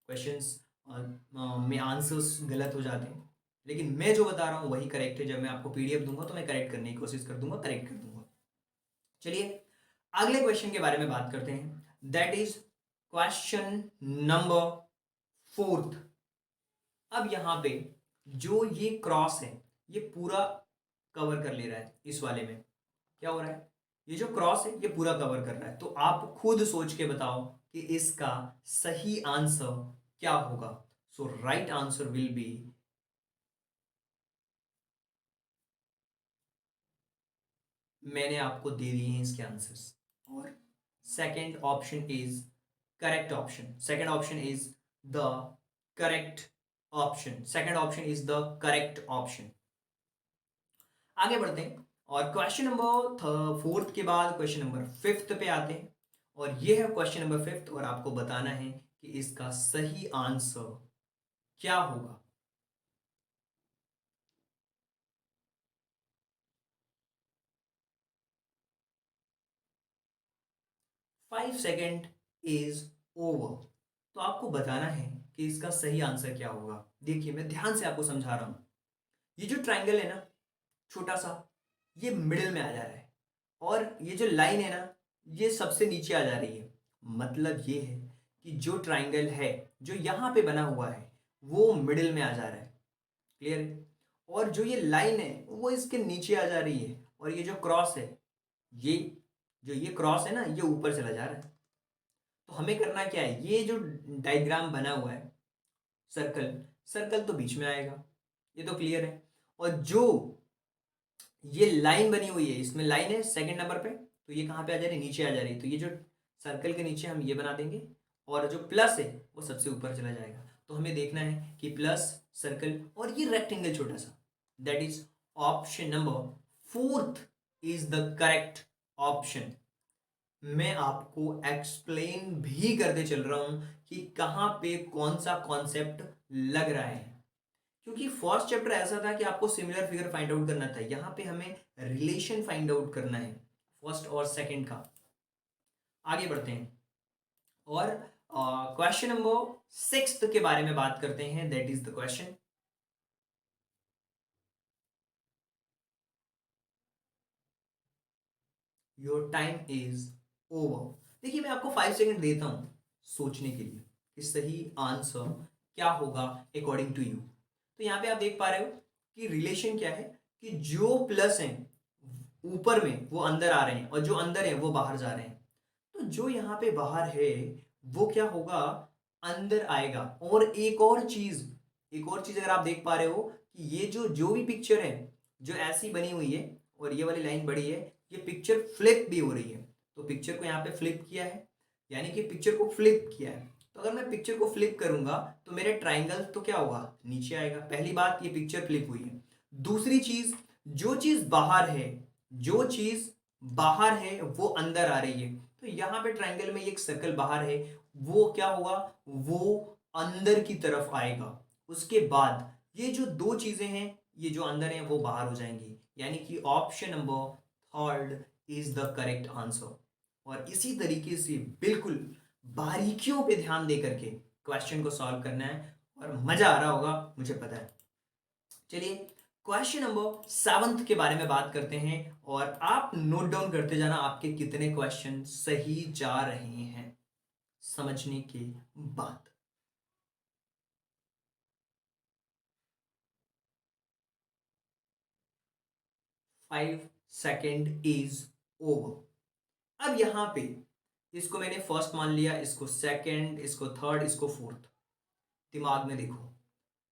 क्वेश्चंस में आंसर्स गलत हो जाते हैं। लेकिन मैं जो बता रहा हूँ वही करेक्ट है। जब मैं आपको पीडीएफ दूंगा तो मैं करेक्ट करने की कोशिश कर दूंगा, करेक्ट कर दूंगा। चलिए अगले क्वेश्चन के बारे में बात करते हैं, that is question number fourth. अब यहां पे जो ये क्रॉस है ये पूरा कवर कर ले रहा है। इस वाले में क्या हो रहा है, ये जो क्रॉस है ये पूरा कवर कर रहा है। तो आप खुद सोच के बताओ कि इसका सही आंसर क्या होगा। सो राइट आंसर विल बी, मैंने आपको दे दिए हैं इसके आंसर्स और second option is correct option, second option is the correct option, second option is the correct option. आगे बढ़ते हैं और क्वेश्चन नंबर फोर्थ के बाद क्वेश्चन नंबर फिफ्थ पे आते हैं और ये है क्वेश्चन नंबर फिफ्थ और आपको बताना है कि इसका सही आंसर क्या होगा। 5 सेकेंड इज ओवर। तो आपको बताना है कि इसका सही आंसर क्या होगा। देखिए मैं ध्यान से आपको समझा रहा हूं। ये जो ट्राइंगल है ना, छोटा सा, ये मिडिल में आ जा रहा है और ये जो लाइन है ना, ये सबसे नीचे आ जा रही है। मतलब ये है कि जो ट्राइंगल है जो यहां पे बना हुआ है वो मिडिल में आ जा रहा है। क्लियर है? और जो ये लाइन है वो इसके नीचे आ जा रही है और ये जो क्रॉस है, ये जो ये क्रॉस है ना, ये ऊपर चला जा रहा है। तो हमें करना क्या है, ये जो डायग्राम बना हुआ है, सर्कल, सर्कल तो बीच में आएगा, ये तो क्लियर है। और जो ये लाइन बनी हुई है, इसमें लाइन है सेकंड नंबर पे, तो ये कहाँ पे आ जा रही है, नीचे आ जा रही है। तो ये जो सर्कल के नीचे हम ये बना देंगे और जो प्लस है वो सबसे ऊपर चला जाएगा। तो हमें देखना है कि प्लस, सर्कल और ये रेक्टेंगल छोटा सा, that is option number fourth is the correct option. मैं आपको एक्सप्लेन भी करते चल रहा हूं कि कहां पे कौन सा कॉन्सेप्ट लग रहा है, क्योंकि फर्स्ट चैप्टर ऐसा था कि आपको सिमिलर फिगर फाइंड आउट करना था, यहां पे हमें रिलेशन फाइंड आउट करना है फर्स्ट और सेकंड का। आगे बढ़ते हैं और क्वेश्चन नंबर सिक्स्थ के बारे में बात करते हैं, that is the question. Your time is over. देखिए मैं आपको 5 सेकंड देता हूं सोचने के लिए कि सही आंसर क्या होगा अकॉर्डिंग टू यू। तो यहां पे आप देख पा रहे हो कि रिलेशन क्या है, कि जो प्लस है ऊपर में वो अंदर आ रहे हैं और जो अंदर है वो बाहर जा रहे हैं। तो जो यहाँ पे बाहर है वो क्या होगा, अंदर आएगा। और एक और चीज अगर आप देख पा रहे हो कि ये जो भी पिक्चर है जो ऐसी बनी हुई है और ये वाली लाइन बड़ी है, ये पिक्चर फ्लिप भी हो रही है। तो पिक्चर को यहाँ पे फ्लिप किया है, यानी कि पिक्चर को फ्लिप किया है। तो अगर मैं पिक्चर को फ्लिप करूंगा तो मेरे ट्राइंगल तो क्या होगा, नीचे आएगा। पहली बात, ये पिक्चर फ्लिप हुई है। दूसरी चीज, जो चीज बाहर है, जो चीज बाहर है वो अंदर आ रही है। तो यहां पे ट्राइंगल में एक सर्कल बाहर है, वो क्या होगा, वो अंदर की तरफ आएगा। उसके बाद ये जो दो चीजें हैं, ये जो अंदर हैं वो बाहर हो जाएंगी, यानी कि option number third is the correct answer. और इसी तरीके से बिल्कुल बारीकियों पे ध्यान दे करके क्वेश्चन को सॉल्व करना है और मजा आ रहा होगा, मुझे पता है। चलिए क्वेश्चन नंबर सेवंथ के बारे में बात करते हैं और आप नोट डाउन करते जाना आपके कितने क्वेश्चन सही जा रहे हैं समझने के बाद। 5 सेकेंड इज ओवर। अब यहां पे इसको मैंने फर्स्ट मान लिया, इसको सेकंड, इसको थर्ड, इसको फोर्थ। दिमाग में देखो,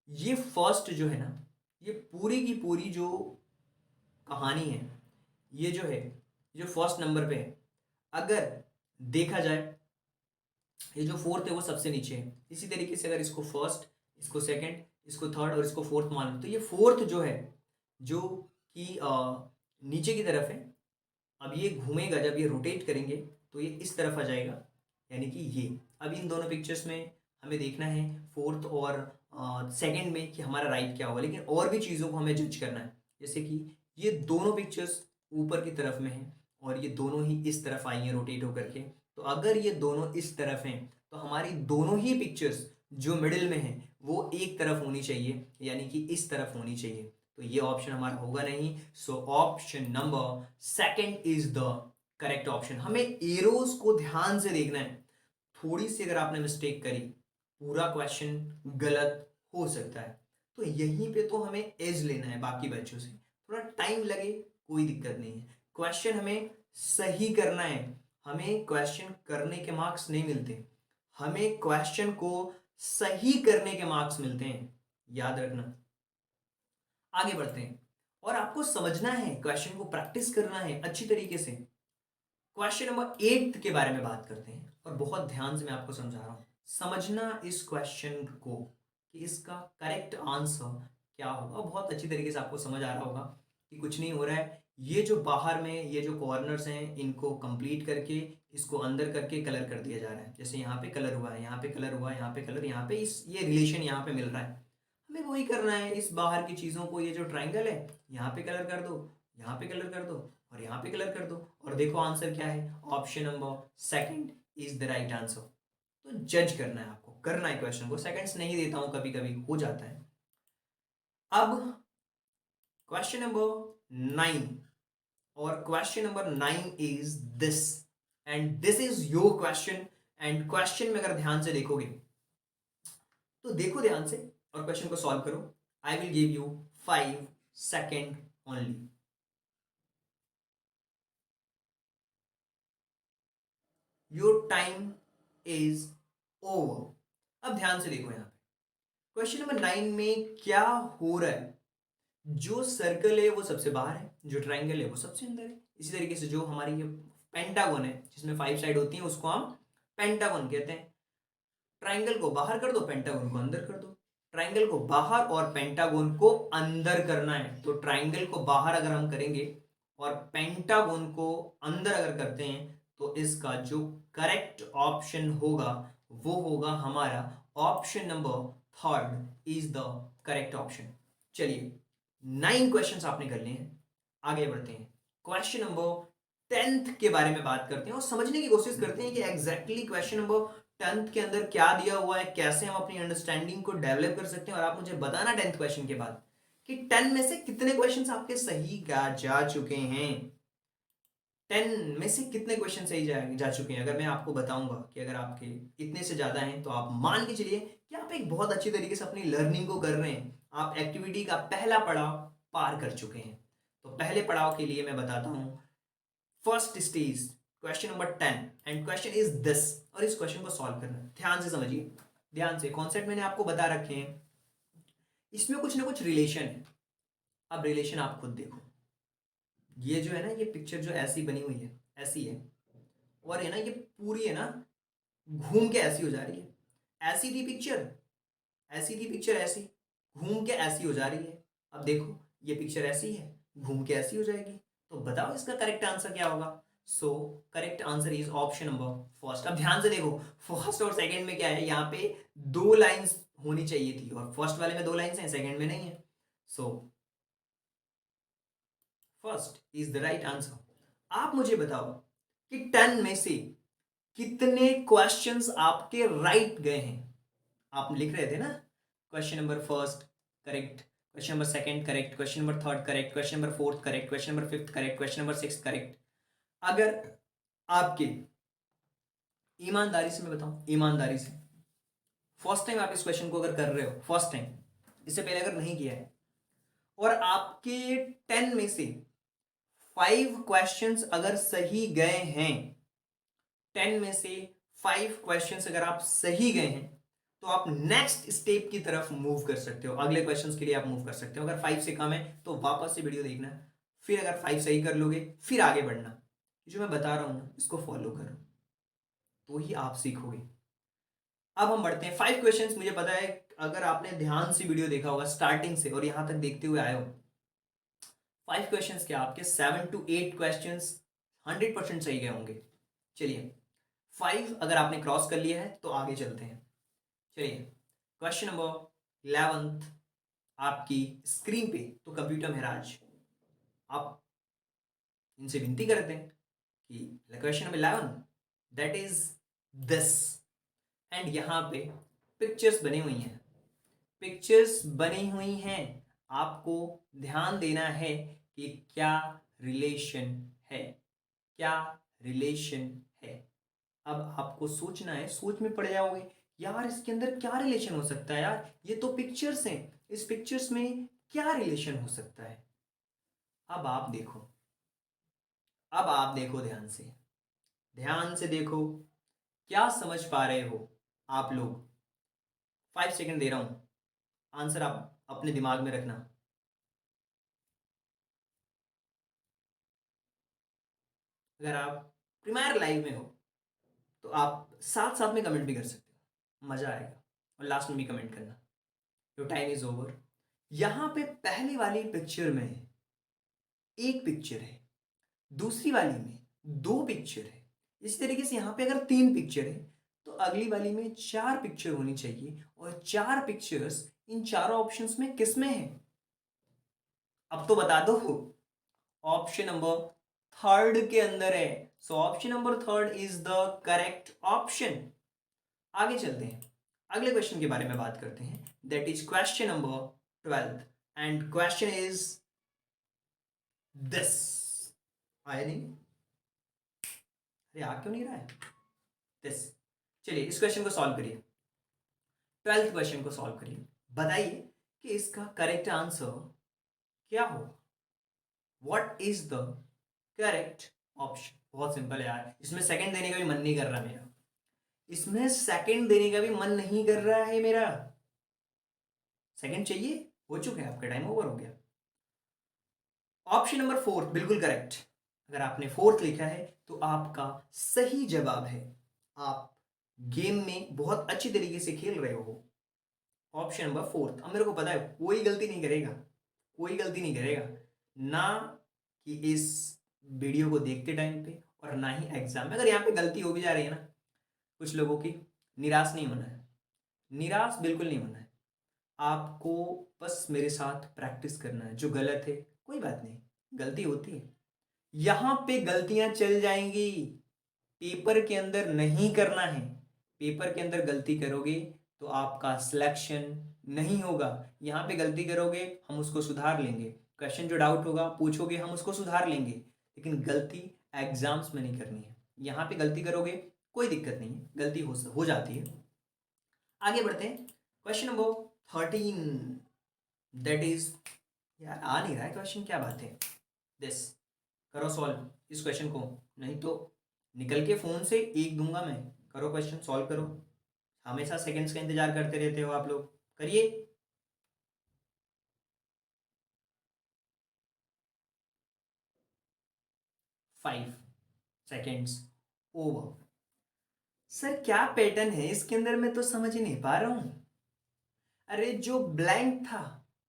ये फर्स्ट जो है ना, ये पूरी की पूरी जो कहानी है, ये जो है, जो फर्स्ट नंबर पे है, अगर देखा जाए ये जो फोर्थ है वो सबसे नीचे है। इसी तरीके से अगर इसको फर्स्ट, इसको सेकंड, इसको थर्ड और इसको फोर्थ मान लो, तो ये फोर्थ जो है, जो कि नीचे की तरफ है, अब ये घूमेगा, जब ये रोटेट करेंगे तो ये इस तरफ आ जाएगा, यानी कि ये। अब इन दोनों पिक्चर्स में हमें देखना है फोर्थ और सेकंड में कि हमारा राइट क्या होगा, लेकिन और भी चीज़ों को हमें जज करना है। जैसे कि ये दोनों पिक्चर्स ऊपर की तरफ में हैं और ये दोनों ही इस तरफ आई हैं रोटेट होकर के। तो अगर ये दोनों इस तरफ हैं तो हमारी दोनों ही पिक्चर्स जो मिडिल में हैं वो एक तरफ होनी चाहिए, यानी कि इस तरफ होनी चाहिए। तो ये ऑप्शन हमारा होगा नहीं। So option number second is the correct option. हमें एरोज को ध्यान से देखना है, थोड़ी सी अगर आपने मिस्टेक करी पूरा क्वेश्चन गलत हो सकता है। तो यहीं पे तो हमें एज लेना है बाकी बच्चों से, थोड़ा टाइम लगे कोई दिक्कत नहीं है, क्वेश्चन हमें सही करना है। हमें क्वेश्चन करने के मार्क्स नहीं मिलते, हमें क्वेश्चन को सही करने के मार्क्स मिलते हैं, याद रखना। आगे बढ़ते हैं और आपको समझना है, क्वेश्चन को प्रैक्टिस करना है अच्छी तरीके से। क्वेश्चन नंबर 8 के बारे में बात करते हैं और बहुत ध्यान से मैं आपको समझा रहा हूं, समझना इस क्वेश्चन को कि इसका करेक्ट आंसर क्या होगा। बहुत अच्छी तरीके से आपको समझ आ रहा होगा कि कुछ नहीं हो रहा है, ये जो बाहर में ये जो कॉर्नर्स हैं इनको कंप्लीट करके इसको अंदर करके कलर कर दिया जा रहा है। जैसे यहाँ पे कलर हुआ है, यहाँ पे कलर हुआ है, यहाँ पे कलर, यहाँ पे इस ये रिलेशन यहाँ पे मिल रहा है, हमें वही करना है। इस बाहर की चीज़ों को, ये जो ट्राइंगल है यहाँ पे कलर कर दो, यहाँ पे कलर कर दो और यहाँ पे कलर कर दो, और देखो आंसर क्या है। Option number second is the right answer. तो जज करना है आपको, करना है क्वेश्चन को। सेकंड्स नहीं देता हूं, कभी कभी हो जाता है। अब क्वेश्चन नंबर 9, और question number 9 is this, and this is your question. And question में अगर ध्यान से देखोगे तो देखो ध्यान से और क्वेश्चन को सॉल्व करो। I will give you 5 second only. Your time is over. अब ध्यान से देखो यहां पे क्वेश्चन नंबर 9 में क्या हो रहा है। जो सर्कल है वो सबसे बाहर है, जो ट्राइंगल है वो सबसे अंदर है। इसी तरीके से जो हमारी ये पेंटागन है जिसमें 5 साइड होती हैं उसको हम पेंटागन कहते हैं। ट्राइंगल को बाहर कर दो, पेंटागन को अंदर कर दो। ट्राइंगल को बाहर और पेंटागन को अंदर करना है, तो ट्राइंगल को बाहर अगर हम करेंगे और पेंटागन को अंदर अगर करते हैं तो इसका जो करेक्ट ऑप्शन होगा वो होगा हमारा option number third is the correct option. चलिए 9 क्वेश्चंस आपने कर लिए हैं, आगे बढ़ते हैं। क्वेश्चन नंबर 10th के बारे में बात करते हैं और समझने की कोशिश करते हैं कि एग्जैक्टली क्वेश्चन नंबर 10th के अंदर क्या दिया हुआ है, कैसे हम अपनी अंडरस्टैंडिंग को डेवलप कर सकते हैं। और आप मुझे बताना 10th क्वेश्चन के बाद कि 10 में से कितने क्वेश्चंस आपके सही जा चुके हैं। 10 में से कितने क्वेश्चन सही जा चुके हैं। अगर मैं आपको बताऊंगा कि अगर आपके इतने से ज्यादा हैं तो आप मान के चलिए कि आप एक बहुत अच्छी तरीके से अपनी लर्निंग को कर रहे हैं, आप एक्टिविटी का पहला पड़ाव पार कर चुके हैं। तो पहले पड़ाव के लिए मैं बताता हूं, first stage question number 10 and question is this. और इस क्वेश्चन को सॉल्व करना है, ध्यान से समझिए, ध्यान से। कॉन्सेप्ट मैंने आपको बता रखे हैं, इसमें कुछ ना कुछ रिलेशन है। अब रिलेशन आप खुद देखो, ये जो है ना, ये पिक्चर जो ऐसी बनी हुई है ऐसी है, और है ना ये पूरी है ना घूम के ऐसी हो जा रही है। ऐसी थी पिक्चर, ऐसी थी पिक्चर, ऐसी घूम के ऐसी हो जा रही है। अब देखो ये पिक्चर ऐसी है, घूम के ऐसी हो जाएगी। तो बताओ इसका करेक्ट आंसर क्या होगा। So correct answer is option number first. अब ध्यान से देखो, फर्स्ट और सेकंड में क्या है, यहाँ पे 2 लाइंस होनी चाहिए थी और फर्स्ट वाले में 2 लाइंस हैं, सेकंड में नहीं है। So first is the right answer. आप मुझे बताओ कि 10 में से कितने क्वेश्चंस आपके राइट गए हैं। आप लिख रहे थे ना, question number first correct, question number second correct, question number third correct, question number fourth correct, question number fifth correct, question number six correct. अगर आपके, ईमानदारी से मैं बताऊं, ईमानदारी से, फर्स्ट टाइम आप इस क्वेश्चन को अगर कर रहे हो, फर्स्ट टाइम, इससे पहले अगर नहीं किया है, और आपके 10 में से 5 क्वेश्चंस अगर सही गए हैं, 10 में से 5 क्वेश्चंस अगर आप सही गए हैं, तो आप नेक्स्ट स्टेप की तरफ मूव कर सकते हो, अगले क्वेश्चंस के लिए आप मूव कर सकते हो। अगर 5 से कम है तो वापस से वीडियो देखना, फिर अगर 5 सही कर लोगे फिर आगे बढ़ना। जो मैं बता रहा हूं ना इसको फॉलो करो तो ही आप सीखोगे। अब हम बढ़ते हैं 5 क्वेश्चंस। मुझे पता है अगर आपने ध्यान से वीडियो देखा होगा स्टार्टिंग से और यहां तक देखते हुए आए हो, 5 क्वेश्चंस क्या आपके 7 to 8 क्वेश्चंस 100% सही गए होंगे। चलिए 5 अगर आपने क्रॉस कर लिया है तो आगे चलते हैं। चलिए क्वेश्चन नंबर 11 आपकी स्क्रीन पे, तो कंप्यूटर महाराज आप इनसे विनती करते हैं कि question number 11 that is this, and यहां पे पिक्चर्स बनी हुई हैं, पिक्चर्स बनी हुई हैं। आपको ध्यान देना है कि क्या रिलेशन है, क्या रिलेशन है। अब आपको सोचना है, सोच में पड़ जाओगे यार इसके अंदर क्या रिलेशन हो सकता है, यार ये तो पिक्चर्स हैं, इस पिक्चर्स में क्या रिलेशन हो सकता है। अब आप देखो, अब आप देखो ध्यान से, ध्यान से देखो, क्या समझ पा रहे हो आप लोग। 5 सेकंड दे रहा हूं, आंसर आप अपने दिमाग में रखना। अगर आप प्रीमियर लाइव में हो तो आप साथ साथ में कमेंट भी कर सकते हो, मजा आएगा। और लास्ट में भी कमेंट करना। Your time is over. यहां पे पहली वाली पिक्चर में एक पिक्चर है, दूसरी वाली में दो पिक्चर है। इस तरीके से यहां पे अगर तीन पिक्चर है तो अगली वाली में चार पिक्चर होनी चाहिए, और चार पिक्चर्स इन चारों ऑप्शंस में किस में है? अब तो बता दो। ऑप्शन नंबर थर्ड के अंदर है। So option number third is the correct option. आगे चलते हैं, अगले क्वेश्चन के बारे में बात करते हैं। That is question number 12 and question is this. आया नहीं? अरे आ क्यों नहीं रहा है दिस? चलिए इस क्वेश्चन को सॉल्व करिए। 12th क्वेश्चन को सॉल्व करिए। बताइए कि इसका करेक्ट आंसर क्या होगा। What is the correct option? बहुत सिंपल है यार, इसमें सेकंड देने का भी मन नहीं कर रहा मेरा। इसमें सेकंड देने का भी मन नहीं कर रहा है मेरा। सेकंड चाहिए? हो चुका है, आपका टाइम ओवर हो गया। ऑप्शन नंबर फोर्थ बिल्कुल करेक्ट। अगर आपने फोर्थ लिखा है तो आपका सही जवाब है। आप गेम में बहुत अच्छी तरीके से खेल रहे हो। Option number fourth. अब मेरे को पता है कोई गलती नहीं करेगा, कोई गलती नहीं करेगा ना, कि इस वीडियो को देखते टाइम पे और ना ही एग्जाम में। अगर यहाँ पे गलती हो भी जा रही है ना कुछ लोगों की, निराश नहीं होना है, निराश बिल्कुल नहीं होना है। आपको बस मेरे साथ प्रैक्टिस करना है। जो गलत है कोई बात नहीं, गलती होती है, यहां पे गलतियां चल जाएंगी। पेपर के अंदर नहीं करना है। पेपर के अंदर गलती करोगे तो आपका सिलेक्शन नहीं होगा। यहां पे गलती करोगे हम उसको सुधार लेंगे। क्वेश्चन जो डाउट होगा पूछोगे हम उसको सुधार लेंगे, लेकिन गलती एग्जाम्स में नहीं करनी है। यहां पे गलती करोगे कोई दिक्कत नहीं है, गलती हो जाती है। आगे बढ़ते हैं। क्वेश्चन नंबर 13 दैट इज, यार आ नहीं रहा है क्वेश्चन, क्या बात है। दिस करो सॉल्व इस क्वेश्चन को, नहीं तो निकल के फोन से एक दूंगा मैं। करो क्वेश्चन सॉल्व करो। हमेशा सेकंड्स का इंतजार करते रहते हो आप लोग, करिए। 5 सेकेंड्स ओवर। सर क्या पैटर्न है इसके अंदर, मैं तो समझ ही नहीं पा रहा हूं। अरे जो ब्लैंक था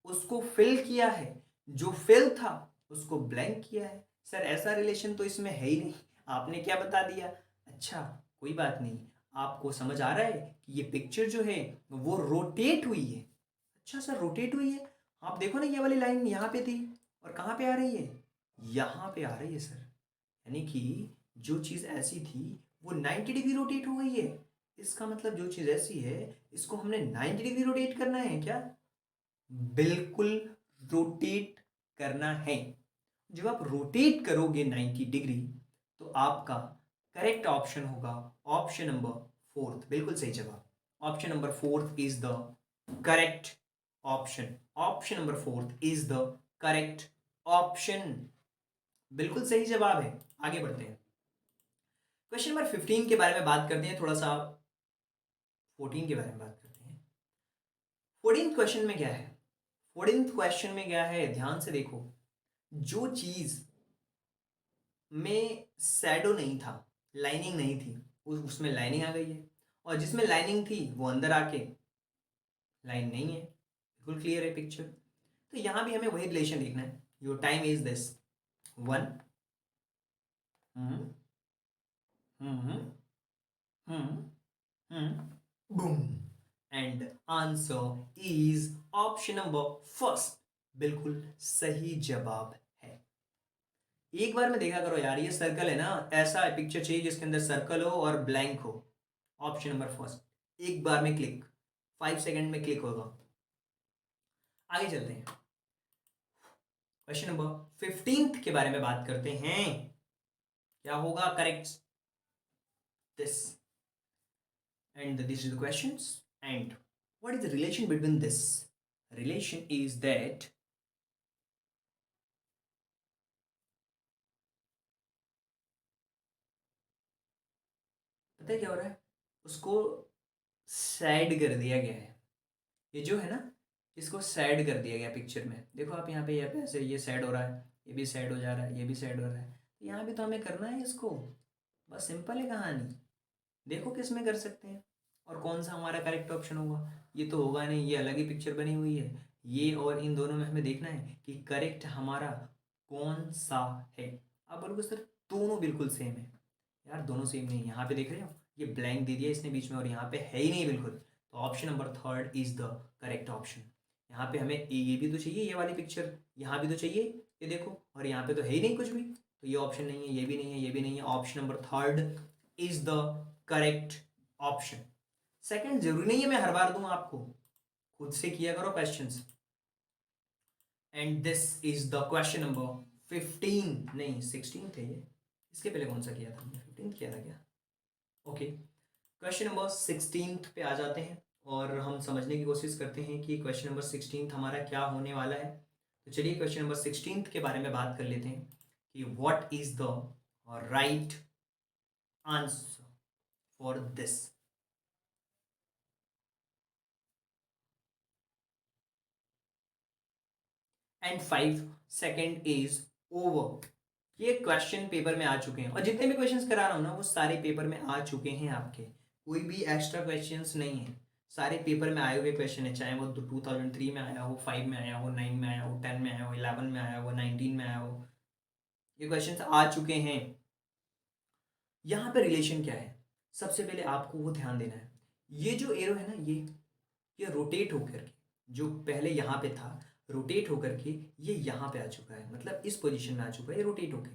उसको फिल किया है, जो फिल था उसको ब्लैंक किया है। सर ऐसा रिलेशन तो इसमें है ही नहीं, आपने क्या बता दिया। अच्छा कोई बात नहीं, आपको समझ आ रहा है कि ये पिक्चर जो है वो रोटेट हुई है। अच्छा सर रोटेट हुई है, आप देखो ना ये वाली लाइन यहाँ पे थी और कहाँ पे आ रही है, यहाँ पे आ रही है सर। यानी कि जो चीज़ ऐसी थी वो 90 डिग्री रोटेट हो गई है। इसका मतलब जो चीज़ ऐसी है इसको हमने 90 डिग्री रोटेट करना है क्या? बिल्कुल रोटेट करना है। जब आप रोटेट करोगे 90 डिग्री तो आपका करेक्ट ऑप्शन होगा ऑप्शन नंबर फोर्थ। बिल्कुल सही जवाब। Option number fourth is the correct option. Option number fourth is the correct option. बिल्कुल सही जवाब है। आगे बढ़ते हैं। क्वेश्चन नंबर 15 के बारे में बात करते हैं, थोड़ा सा 14 के बारे में बात करते हैं। 14th क्वेश्चन में क्या है? 14th क्वेश्चन में क्या है, ध्यान से देखो। जो चीज में शैडो नहीं था, लाइनिंग नहीं थी, उसमें लाइनिंग आ गई है, और जिसमें लाइनिंग थी वो अंदर आके लाइन नहीं है। बिल्कुल क्लियर है पिक्चर। तो यहां भी हमें वही रिलेशन देखना है। Your time is this 1। Hmm hmm hmm boom and answer is option number first. बिल्कुल सही जवाब है। एक बार में देखा करो यार, ये सर्कल है ना, ऐसा पिक्चर चाहिए जिसके अंदर सर्कल हो और ब्लैंक हो। ऑप्शन नंबर फर्स्ट, एक बार में क्लिक, 5 सेकंड में क्लिक होगा। आगे चलते हैं। क्वेश्चन नंबर 15 के बारे में बात करते हैं। क्या होगा correct? This and this is the questions, and what is the relation between this? Relation is that पता है क्या हो रहा है, उसको सैड कर दिया गया है। ये जो है ना, इसको सैड कर दिया गया पिक्चर में। देखो आप यहाँ पे ऐसे ये सैड हो रहा है, ये भी सैड हो जा रहा है, ये भी सैड हो रहा है। तो यहाँ भी तो हमें करना है इसको बस सिंपल है कहानी। देखो किस में कर सकते हैं और कौन सा हमारा करेक्ट ऑप्शन होगा। ये तो होगा नहीं, ये अलग ही पिक्चर बनी हुई है। ये और इन दोनों में हमें देखना है कि करेक्ट हमारा कौन सा है। आप बोलोगे सर दोनों बिल्कुल सेम है। यार दोनों सेम नहीं है। यहाँ पे देख रहे हो ये ब्लैंक दे दिया इसने बीच में और यहाँ पे है ही नहीं बिल्कुल। तो option number third is the correct option. यहाँ पे हमें ये भी तो चाहिए, ये वाली पिक्चर यहाँ भी तो चाहिए, ये देखो, और यहाँ पे तो है ही नहीं कुछ भी। तो ये ऑप्शन नहीं है, ये भी नहीं है, ये भी नहीं है। Option number third is the correct option. Second जरूरी नहीं है मैं हर बार दूं आपको, खुद से किया करो questions. And this is the question number 15, नहीं 16 थे ये। इसके पहले कौन सा किया था हमने, 15 किया था क्या? ओके, क्वेश्चन नंबर 16 पे आ जाते हैं और हम समझने की कोशिश करते हैं कि क्वेश्चन नंबर 16 हमारा क्या होने वाला है। तो चलिए क्वेश्चन नंबर 16 के बारे में बात कर लेते हैं कि what is the right answer for this. And 5 second is over. ये क्वेश्चन पेपर में आ चुके हैं और जितने भी क्वेश्चंस करा रहा हूँ ना वो सारे पेपर में आ चुके हैं आपके। कोई भी एक्स्ट्रा क्वेश्चंस नहीं है, सारे पेपर में आए हुए क्वेश्चन है। चाहे वो 2003 में आया हो, 5 में आया हो, 9 में आया हो, 10 में आया हो, 11 में आया हो, 19 में आया हो, ये क्वेश्चंस आ चुके हैं। यहाँ पे रिलेशन क्या है, सबसे पहले आपको वो ध्यान देना है। ये जो एरो है ना, ये रोटेट होकर के, जो पहले यहाँ पे था, रोटेट होकर के ये यहाँ पे आ चुका है, मतलब इस पोजीशन में आ चुका है ये रोटेट होकर।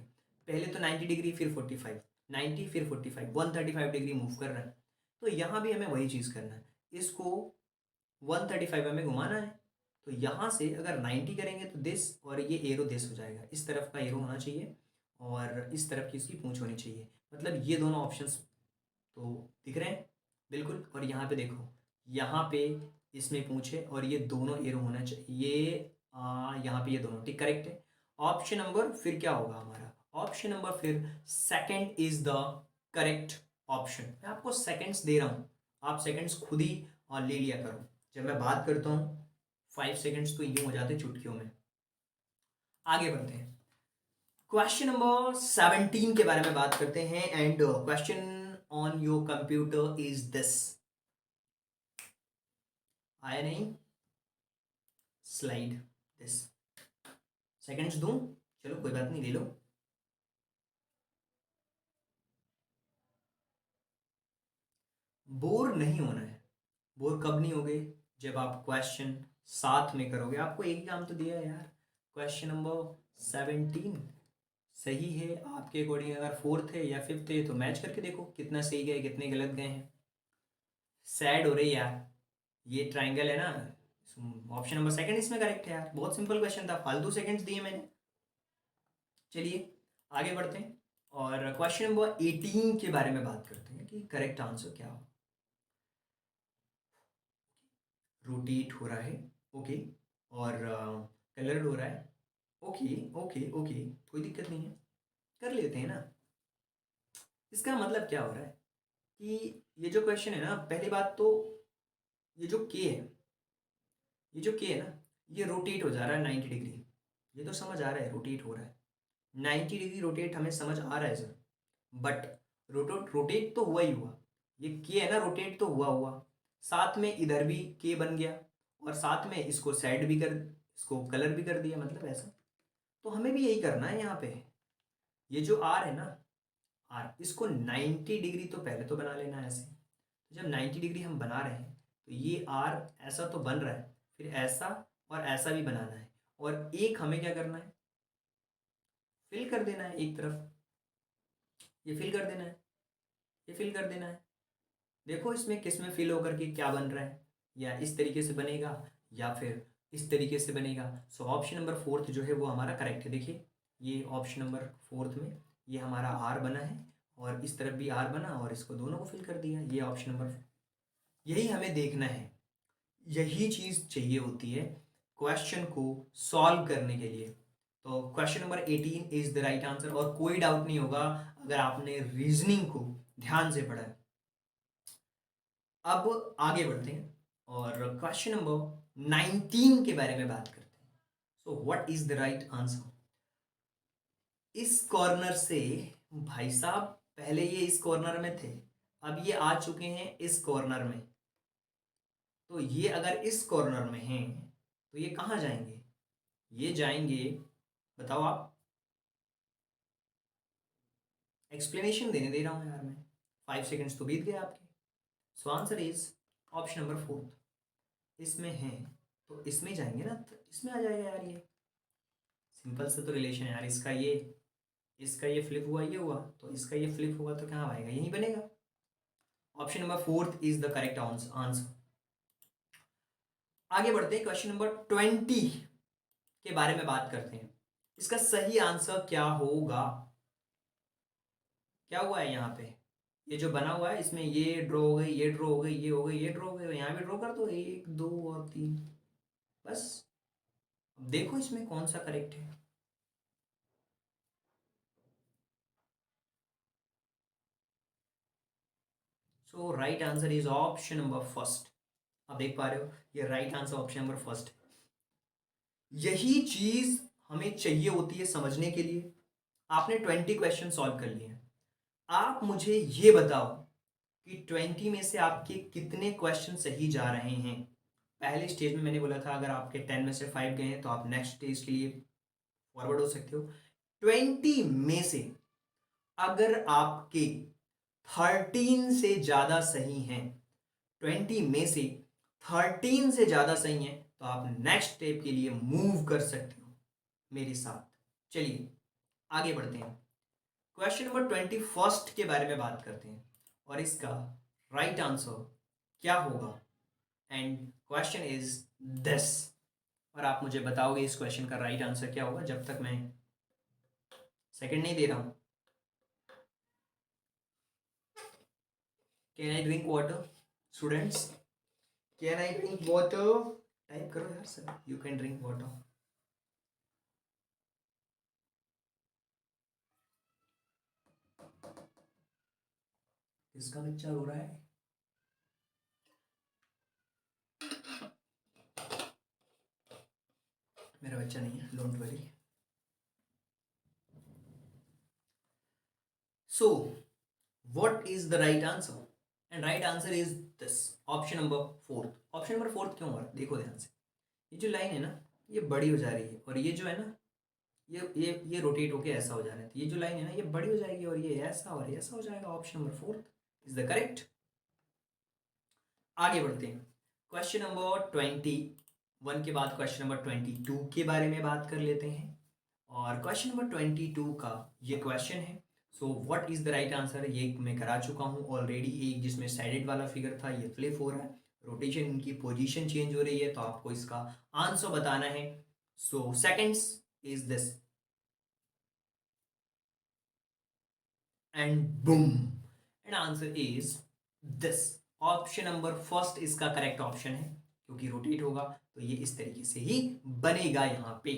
पहले तो 90 डिग्री, फिर 45, 90 फिर 45, 135 डिग्री मूव कर रहा है। तो यहाँ भी हमें वही चीज़ करना है, इसको 135 हमें घुमाना है। तो यहाँ से अगर 90 करेंगे तो दिस, और ये एरो दिस हो जाएगा, इस तरफ का एरो होना चाहिए और इस तरफ की इसकी पूंछ होनी चाहिए। मतलब ये दोनों ऑप्शंस तो दिख रहे हैं बिल्कुल। और यहाँ पे देखो, यहाँ पे इसमें पूछे और ये दोनों एरो होना चाहिए, ये यहाँ पे ये दोनों ठीक करेक्ट है। ऑप्शन नंबर फिर क्या होगा हमारा, ऑप्शन नंबर फिर second is the correct option. मैं आपको सेकंड्स दे रहा हूँ, आप सेकंड्स खुद ही ले लिया करो। जब मैं बात करता हूँ 5 सेकंड्स तो यूं हो जाते चुटकियों में। आगे बढ़ते हैं, क्वेश्चन नंबर 17 के बारे में बात करते हैं। And question on your computer is this. आया नहीं स्लाइड, दिस। सेकंड्स दूं, चलो कोई बात नहीं, ले लो। बोर नहीं होना है। बोर कब नहीं होगे, जब आप क्वेश्चन साथ में करोगे। आपको एक ही काम तो दिया है यार, क्वेश्चन नंबर 17 सही है आपके अकॉर्डिंग। अगर फोर्थ है या फिफ्थ है तो मैच करके देखो कितना सही गए कितने गलत गए हैं। सैड हो रही यार, ये ट्राइंगल है ना, ऑप्शन नंबर सेकंड इसमें करेक्ट है यार। बहुत सिंपल क्वेश्चन था, फालतू सेकंड्स दिए मैंने। चलिए आगे बढ़ते हैं और क्वेश्चन नंबर 18 के बारे में बात करते हैं कि करेक्ट आंसर क्या हो। रोटेट हो रहा है, ओके, और कलर्ड हो रहा है, ओके ओके ओके, कोई दिक्कत नहीं है, कर लेते हैं ना। इसका मतलब क्या हो रहा है कि ये जो क्वेश्चन है ना, पहली बात तो ये जो के है, ये जो के है ना, ये रोटेट हो जा रहा है 90 डिग्री। ये तो समझ आ रहा है रोटेट हो रहा है 90 डिग्री, रोटेट हमें समझ आ रहा है सर। बट रोटेट तो हुआ ही हुआ, ये के है ना, रोटेट तो हुआ हुआ, साथ में इधर भी के बन गया और साथ में इसको सेट भी कर, इसको कलर भी कर दिया, मतलब ऐसा। तो हमें भी यही करना है यहाँ पे। ये जो आर है ना, आर, इसको 90 डिग्री तो पहले तो बना लेना है ऐसे। तो जब 90 डिग्री हम बना रहे हैं तो ये आर ऐसा तो बन रहा है, फिर ऐसा और ऐसा भी बनाना है। और एक हमें क्या करना है, फिल कर देना है एक तरफ, ये फिल कर देना है, ये फिल कर देना है। देखो इसमें किस में फिल होकर के क्या बन रहा है, या इस तरीके से बनेगा या फिर इस तरीके से बनेगा। सो ऑप्शन नंबर फोर्थ जो है वो हमारा करेक्ट है। देखिए ये ऑप्शन नंबर फोर्थ में ये हमारा आर बना है और इस तरफ भी आर बना और इसको दोनों को फिल कर दिया, ये ऑप्शन नंबर। यही हमें देखना है, यही चीज़ चाहिए होती है क्वेश्चन को सॉल्व करने के लिए। तो question number 18 is the right answer और कोई डाउट नहीं होगा अगर आपने रीजनिंग को ध्यान से पढ़ा है। अब आगे बढ़ते हैं और क्वेश्चन नंबर 19 के बारे में बात करते हैं। So what is the right answer. इस कॉर्नर से भाई साहब पहले ये इस कॉर्नर में थे, अब ये आ चुके हैं इस कॉर्नर में। तो ये अगर इस कॉर्नर में हैं तो ये कहाँ जाएंगे? ये जाएंगे, बताओ आप। एक्सप्लेनेशन देने दे रहा हूँ यार मैं, 5 सेकंड्स तो बीत गए आपके। So answer is option number 4। इसमें है तो इसमें जाएंगे ना, तो इसमें आ जाएगा यार। ये सिंपल से तो रिलेशन है यार। इसका ये फ्लिप हुआ, ये हुआ, तो इसका ये फ्लिप हुआ तो कहाँ आएगा? यही बनेगा। Option number 4 is the correct answer. आगे बढ़ते हैं, क्वेश्चन नंबर 20 के बारे में बात करते हैं। इसका सही आंसर क्या होगा? क्या हुआ है यहाँ पे? ये जो बना हुआ है इसमें ये ड्रॉ हो गई, ये ड्रॉ हो गई, ये हो गई, ये ड्रॉ हो गई, यहाँ भी ड्रॉ कर दो, 1 2 और 3, बस। अब देखो इसमें कौन सा करेक्ट है। So right answer is option number first. अब देख पा रहे हो, ये right answer option number first. यही चीज हमें चाहिए होती है समझने के लिए। आपने 20 क्वेश्चन सॉल्व कर लिए। आप मुझे ये बताओ कि 20 में से आपके कितने क्वेश्चन सही जा रहे हैं। पहले स्टेज में मैंने बोला था अगर आपके 10 में से 5 गए हैं तो आप नेक्स्ट स्टेज के लिए फॉरवर्ड हो सकते हो। 20 में से अगर आपके 13 से ज्यादा सही हैं, 20 में से 13 से ज्यादा सही हैं, तो आप नेक्स्ट स्टेप के लिए मूव कर सकते हो मेरे साथ। चलिए आगे बढ़ते हैं। क्वेश्चन नंबर 21 के बारे में बात करते हैं और इसका राइट आंसर क्या होगा। एंड क्वेश्चन इज दिस, और आप मुझे बताओगे इस क्वेश्चन का राइट आंसर क्या होगा जब तक मैं सेकंड नहीं दे रहा हूं। Can I drink water students? Can I drink water? Type करो यार sir, you can drink water. किसका बच्चा रो रहा है? मेरा बच्चा नहीं है, don't worry. So what is the right answer? And right answer is this, option number 4। Option number 4 क्यों हो रहा है? देखो ध्यान से, ये जो लाइन है ना ये बड़ी हो जा रही है, और ये जो है ना ये रोटेट होके ऐसा हो जा रहा है। तो ये जो लाइन है ना ये बड़ी हो जाएगी और ये ऐसा और ऐसा हो जाएगा। Option number 4 is the correct. आगे बढ़ते हैं, क्वेश्चन नंबर 21 के बाद क्वेश्चन नंबर 22 के बारे में बात कर लेते हैं। और क्वेश्चन नंबर 22 का ये क्वेश्चन है। So what is the right answer? ये मैं करा चुका हूँ ऑलरेडी। एक जिसमें साइडेड वाला फिगर था ये फ्लिप हो रहा है, रोटेशन इनकी पोजीशन चेंज हो रही है, तो आपको इसका आंसर बताना है। So seconds is this, and boom, and answer is this. Option number first इसका करेक्ट ऑप्शन है, क्योंकि रोटेट होगा तो ये इस तरीके से ही बनेगा। यहाँ पे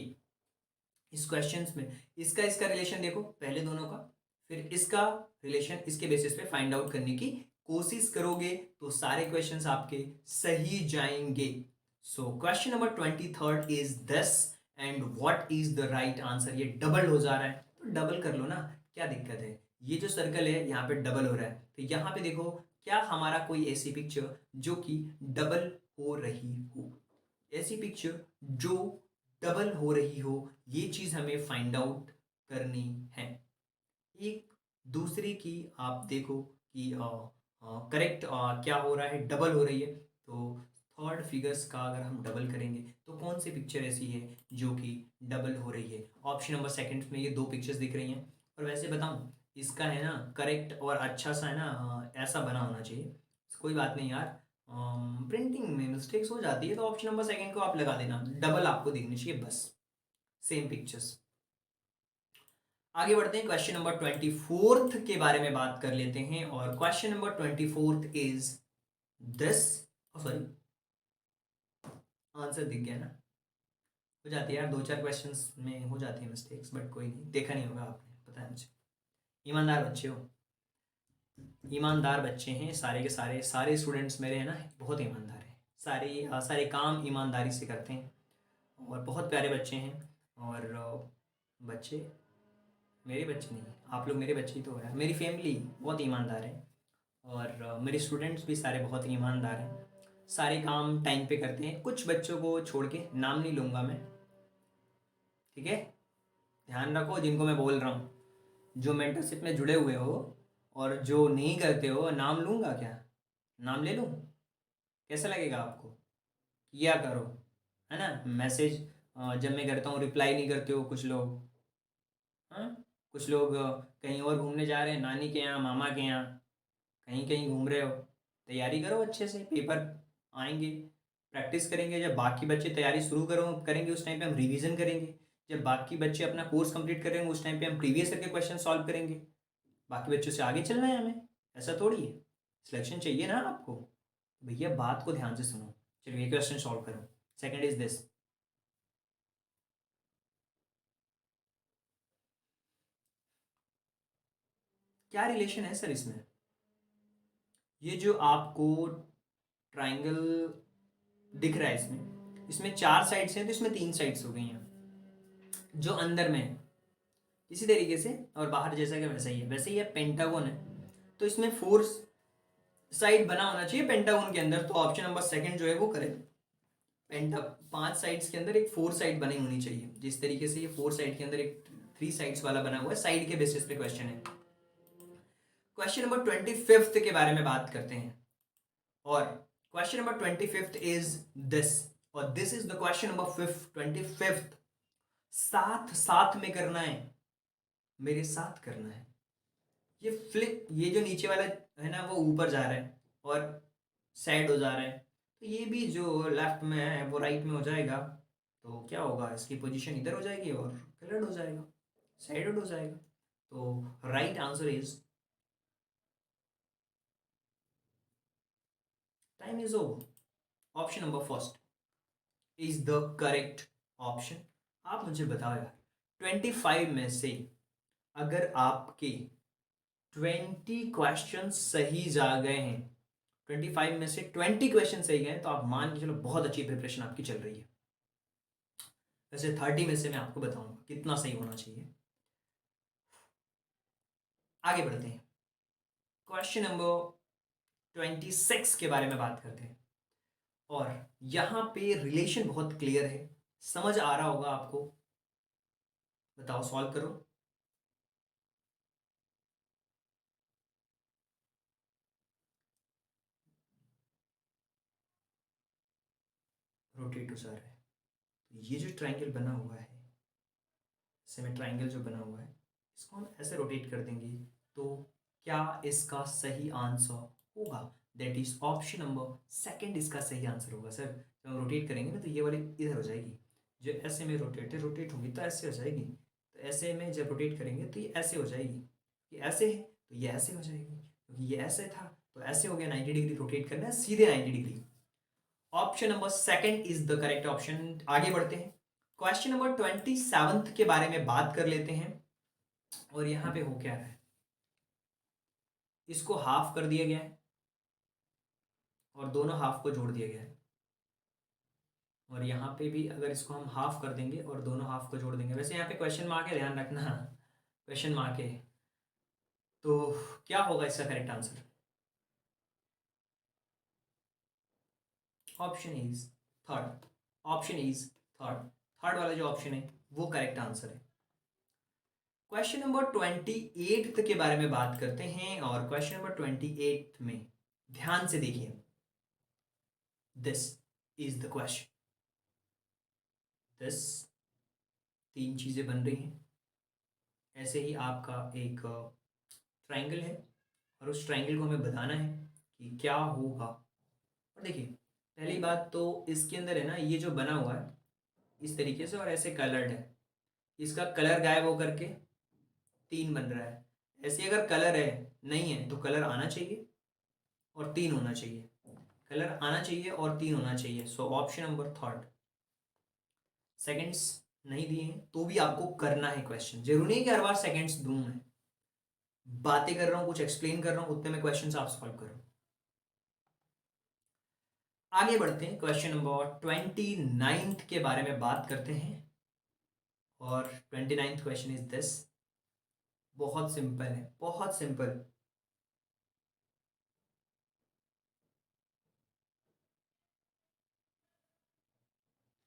इस क्वेश्चंस में इसका रिलेशन देखो, पहले दोनों का, फिर इसका रिलेशन, इसके बेसिस पे फाइंड आउट करने की कोशिश करोगे तो सारे क्वेश्चंस आपके सही जाएंगे। So question number 23 is this, and what is the right answer? ये डबल हो जा रहा है तो डबल कर लो ना, क्या दिक्कत है? ये जो सर्कल है यहाँ पे डबल हो रहा है, तो यहाँ पे देखो क्या हमारा कोई ऐसी पिक्चर जो कि डबल हो रही हो, ऐसी पिक्चर जो डबल हो रही हो, ये चीज हमें फाइंड आउट करनी है। एक दूसरे की आप देखो कि करेक्ट क्या हो रहा है, डबल हो रही है। तो थर्ड फिगर्स का अगर हम डबल करेंगे तो कौन सी पिक्चर ऐसी है जो कि डबल हो रही है? ऑप्शन नंबर सेकंड में ये दो पिक्चर्स दिख रही हैं। और वैसे बताऊं, इसका है ना करेक्ट और अच्छा सा है ना, ऐसा बना होना चाहिए। कोई बात नहीं यार, प्रिंटिंग में मिस्टेक्स हो जाती है, तो ऑप्शन नंबर सेकंड को आप लगा देना, डबल आपको दिखनी चाहिए बस, सेम पिक्चर्स। आगे बढ़ते हैं, क्वेश्चन नंबर 24 के बारे में बात कर लेते हैं। और question number 24 is this, sorry answer दिख गया ना, हो जाती है यार, 2 4 क्वेश्चंस में हो जाती है मिस्टेक्स, बट कोई नहीं, देखा नहीं होगा आपने, पता है मुझे। ईमानदार बच्चे हो, ईमानदार बच्चे हैं सारे के सारे, सारे स्टूडेंट्स मेरे हैं ना बहुत ईमानदार हैं, सारे काम ईमानदारी से करते हैं और बहुत प्यारे बच्चे हैं। और बच्चे मेरे बच्चे नहीं, आप लोग मेरे बच्चे ही तो है। मेरी फैमिली बहुत ईमानदार है और मेरे स्टूडेंट्स भी सारे बहुत ईमानदार हैं। सारे काम टाइम पे करते हैं, कुछ बच्चों को छोड़ के, नाम नहीं लूँगा मैं, ठीक है। ध्यान रखो जिनको मैं बोल रहा हूँ, जो मेंटरशिप में जुड़े हुए हो और जो नहीं करते हो, नाम लूँगा क्या? नाम ले लूँ? कैसा लगेगा आपको? किया करो, है ना। मैसेज जब मैं करता हूँ रिप्लाई नहीं करते हो कुछ लोग। हाँ, कुछ लोग कहीं और घूमने जा रहे हैं, नानी के यहाँ, मामा के यहाँ, कहीं कहीं घूम रहे हो। तैयारी करो अच्छे से, पेपर आएंगे, प्रैक्टिस करेंगे। जब बाकी बच्चे तैयारी शुरू करेंगे उस टाइम पे हम रिवीजन करेंगे। जब बाकी बच्चे अपना कोर्स कंप्लीट करेंगे उस टाइम पे हम प्रीवियस ईयर के क्वेश्चन सॉल्व करेंगे। बाकी बच्चों से आगे चलना है हमें, ऐसा थोड़ी है। सिलेक्शन चाहिए ना आपको, भैया बात को ध्यान से सुनो। चलिए ये क्वेश्चन सॉल्व करो। सेकंड इज दिस, क्या रिलेशन है सर इसमें? ये जो आपको ट्राइंगल दिख रहा है, इसमें इसमें 4 साइड्स हैं तो इसमें 3 साइड्स हो गई हैं जो अंदर में है इसी तरीके से, और बाहर जैसा कि वैसे ही है, पेंटागन है। तो इसमें 4 साइड बना होना चाहिए पेंटागन के अंदर, तो ऑप्शन नंबर सेकंड जो है वो करेक्ट। पेंटा 5 साइड्स के अंदर एक 4 साइड बनी होनी चाहिए, जिस तरीके से ये 4 साइड के अंदर एक 3 साइड्स वाला बना हुआ है, साइड के बेसिस पे क्वेश्चन है। क्वेश्चन नंबर 25 के बारे में बात करते हैं, और क्वेश्चन नंबर 25 इज दिस, और this is the question number 25। साथ साथ में करना है, मेरे साथ करना है। ये फ्लिप, ये जो नीचे वाला है ना वो ऊपर जा रहा है और साइड हो जा रहा है, तो ये भी जो लेफ्ट में है वो राइट में हो जाएगा। तो क्या होगा, इसकी पोजीशन इधर हो जाएगी और कलर्ड हो जाएगा, साइडेड हो जाएगा। तो right answer is, time is over, option number first is the correct option. आप मुझे बताओ यार, 25 में से अगर आपके 20 क्वेश्चन सही जा गए हैं, 25 में से 20 क्वेश्चन सही गए तो आप मान के चलो बहुत अच्छी प्रिपरेशन आपकी चल रही है। वैसे 30 में से मैं आपको बताऊंगा कितना सही होना चाहिए। आगे बढ़ते हैं, क्वेश्चन नंबर 26 के बारे में बात करते हैं, और यहां पे रिलेशन बहुत क्लियर है, समझ आ रहा होगा आपको। बताओ, सॉल्व करो। रोटेट हो जा रहा है, तो ये जो ट्राइंगल बना हुआ है, सेमी ट्राइंगल जो बना हुआ है, इसको हम ऐसे रोटेट कर देंगे, तो क्या इसका सही आंसर होगा? That is option number second इसका सही आंसर होगा सर। जब हम रोटेट करेंगे ना तो ये वाली इधर हो जाएगी, जो ऐसे में रोटेट होगी तो ऐसे हो जाएगी, तो ऐसे में जब रोटेट करेंगे तो ये ऐसे हो जाएगी, ये ऐसे है तो ये ऐसे हो जाएगी, क्योंकि ये ऐसे था तो ऐसे हो गया। 90 डिग्री रोटेट करना है, सीधे 90 degree. Option number second is the correct option. आगे बढ़ते हैं, क्वेश्चन नंबर 27 के बारे में बात कर लेते हैं, और यहां पे हो क्या रहा है, इसको हाफ कर दिया गया है और दोनों हाफ को जोड़ दिया गया है, और यहाँ पे भी अगर इसको हम हाफ कर देंगे और दोनों हाफ को जोड़ देंगे, वैसे यहाँ पे क्वेश्चन मार्क है, ध्यान रखना, क्वेश्चन मार्क है। तो क्या होगा इसका correct answer? Option is third, option is third, third वाला जो ऑप्शन है वो करेक्ट आंसर है। क्वेश्चन नंबर 28 के बारे में बात करते हैं, और क्वेश्चन नंबर 28 में ध्यान से देखिए, this is the question, this 3 चीजें बन रही हैं, ऐसे ही आपका एक ट्राइंगल है, और उस ट्राइंगल को हमें बताना है कि क्या होगा। और देखिए, पहली बात तो इसके अंदर है ना, ये जो बना हुआ है इस तरीके से और ऐसे कलर्ड है, इसका कलर गायब होकर के 3 बन रहा है। ऐसे अगर कलर है नहीं है तो कलर आना चाहिए और 3 होना चाहिए, कलर आना चाहिए और 3 होना चाहिए। So option number third. Seconds नहीं दिए हैं तो भी आपको करना है क्वेश्चन, जरूरी नहीं कि हर बार सेकंड्स दूं मैं, बातें कर रहा हूं, कुछ एक्सप्लेन कर रहा हूं, उतने में क्वेश्चन आप सॉल्व करो। आगे बढ़ते हैं, क्वेश्चन नंबर 29 के बारे में बात करते हैं, और 29th क्वेश्चन इज दिस, बहुत सिंपल है, बहुत सिंपल।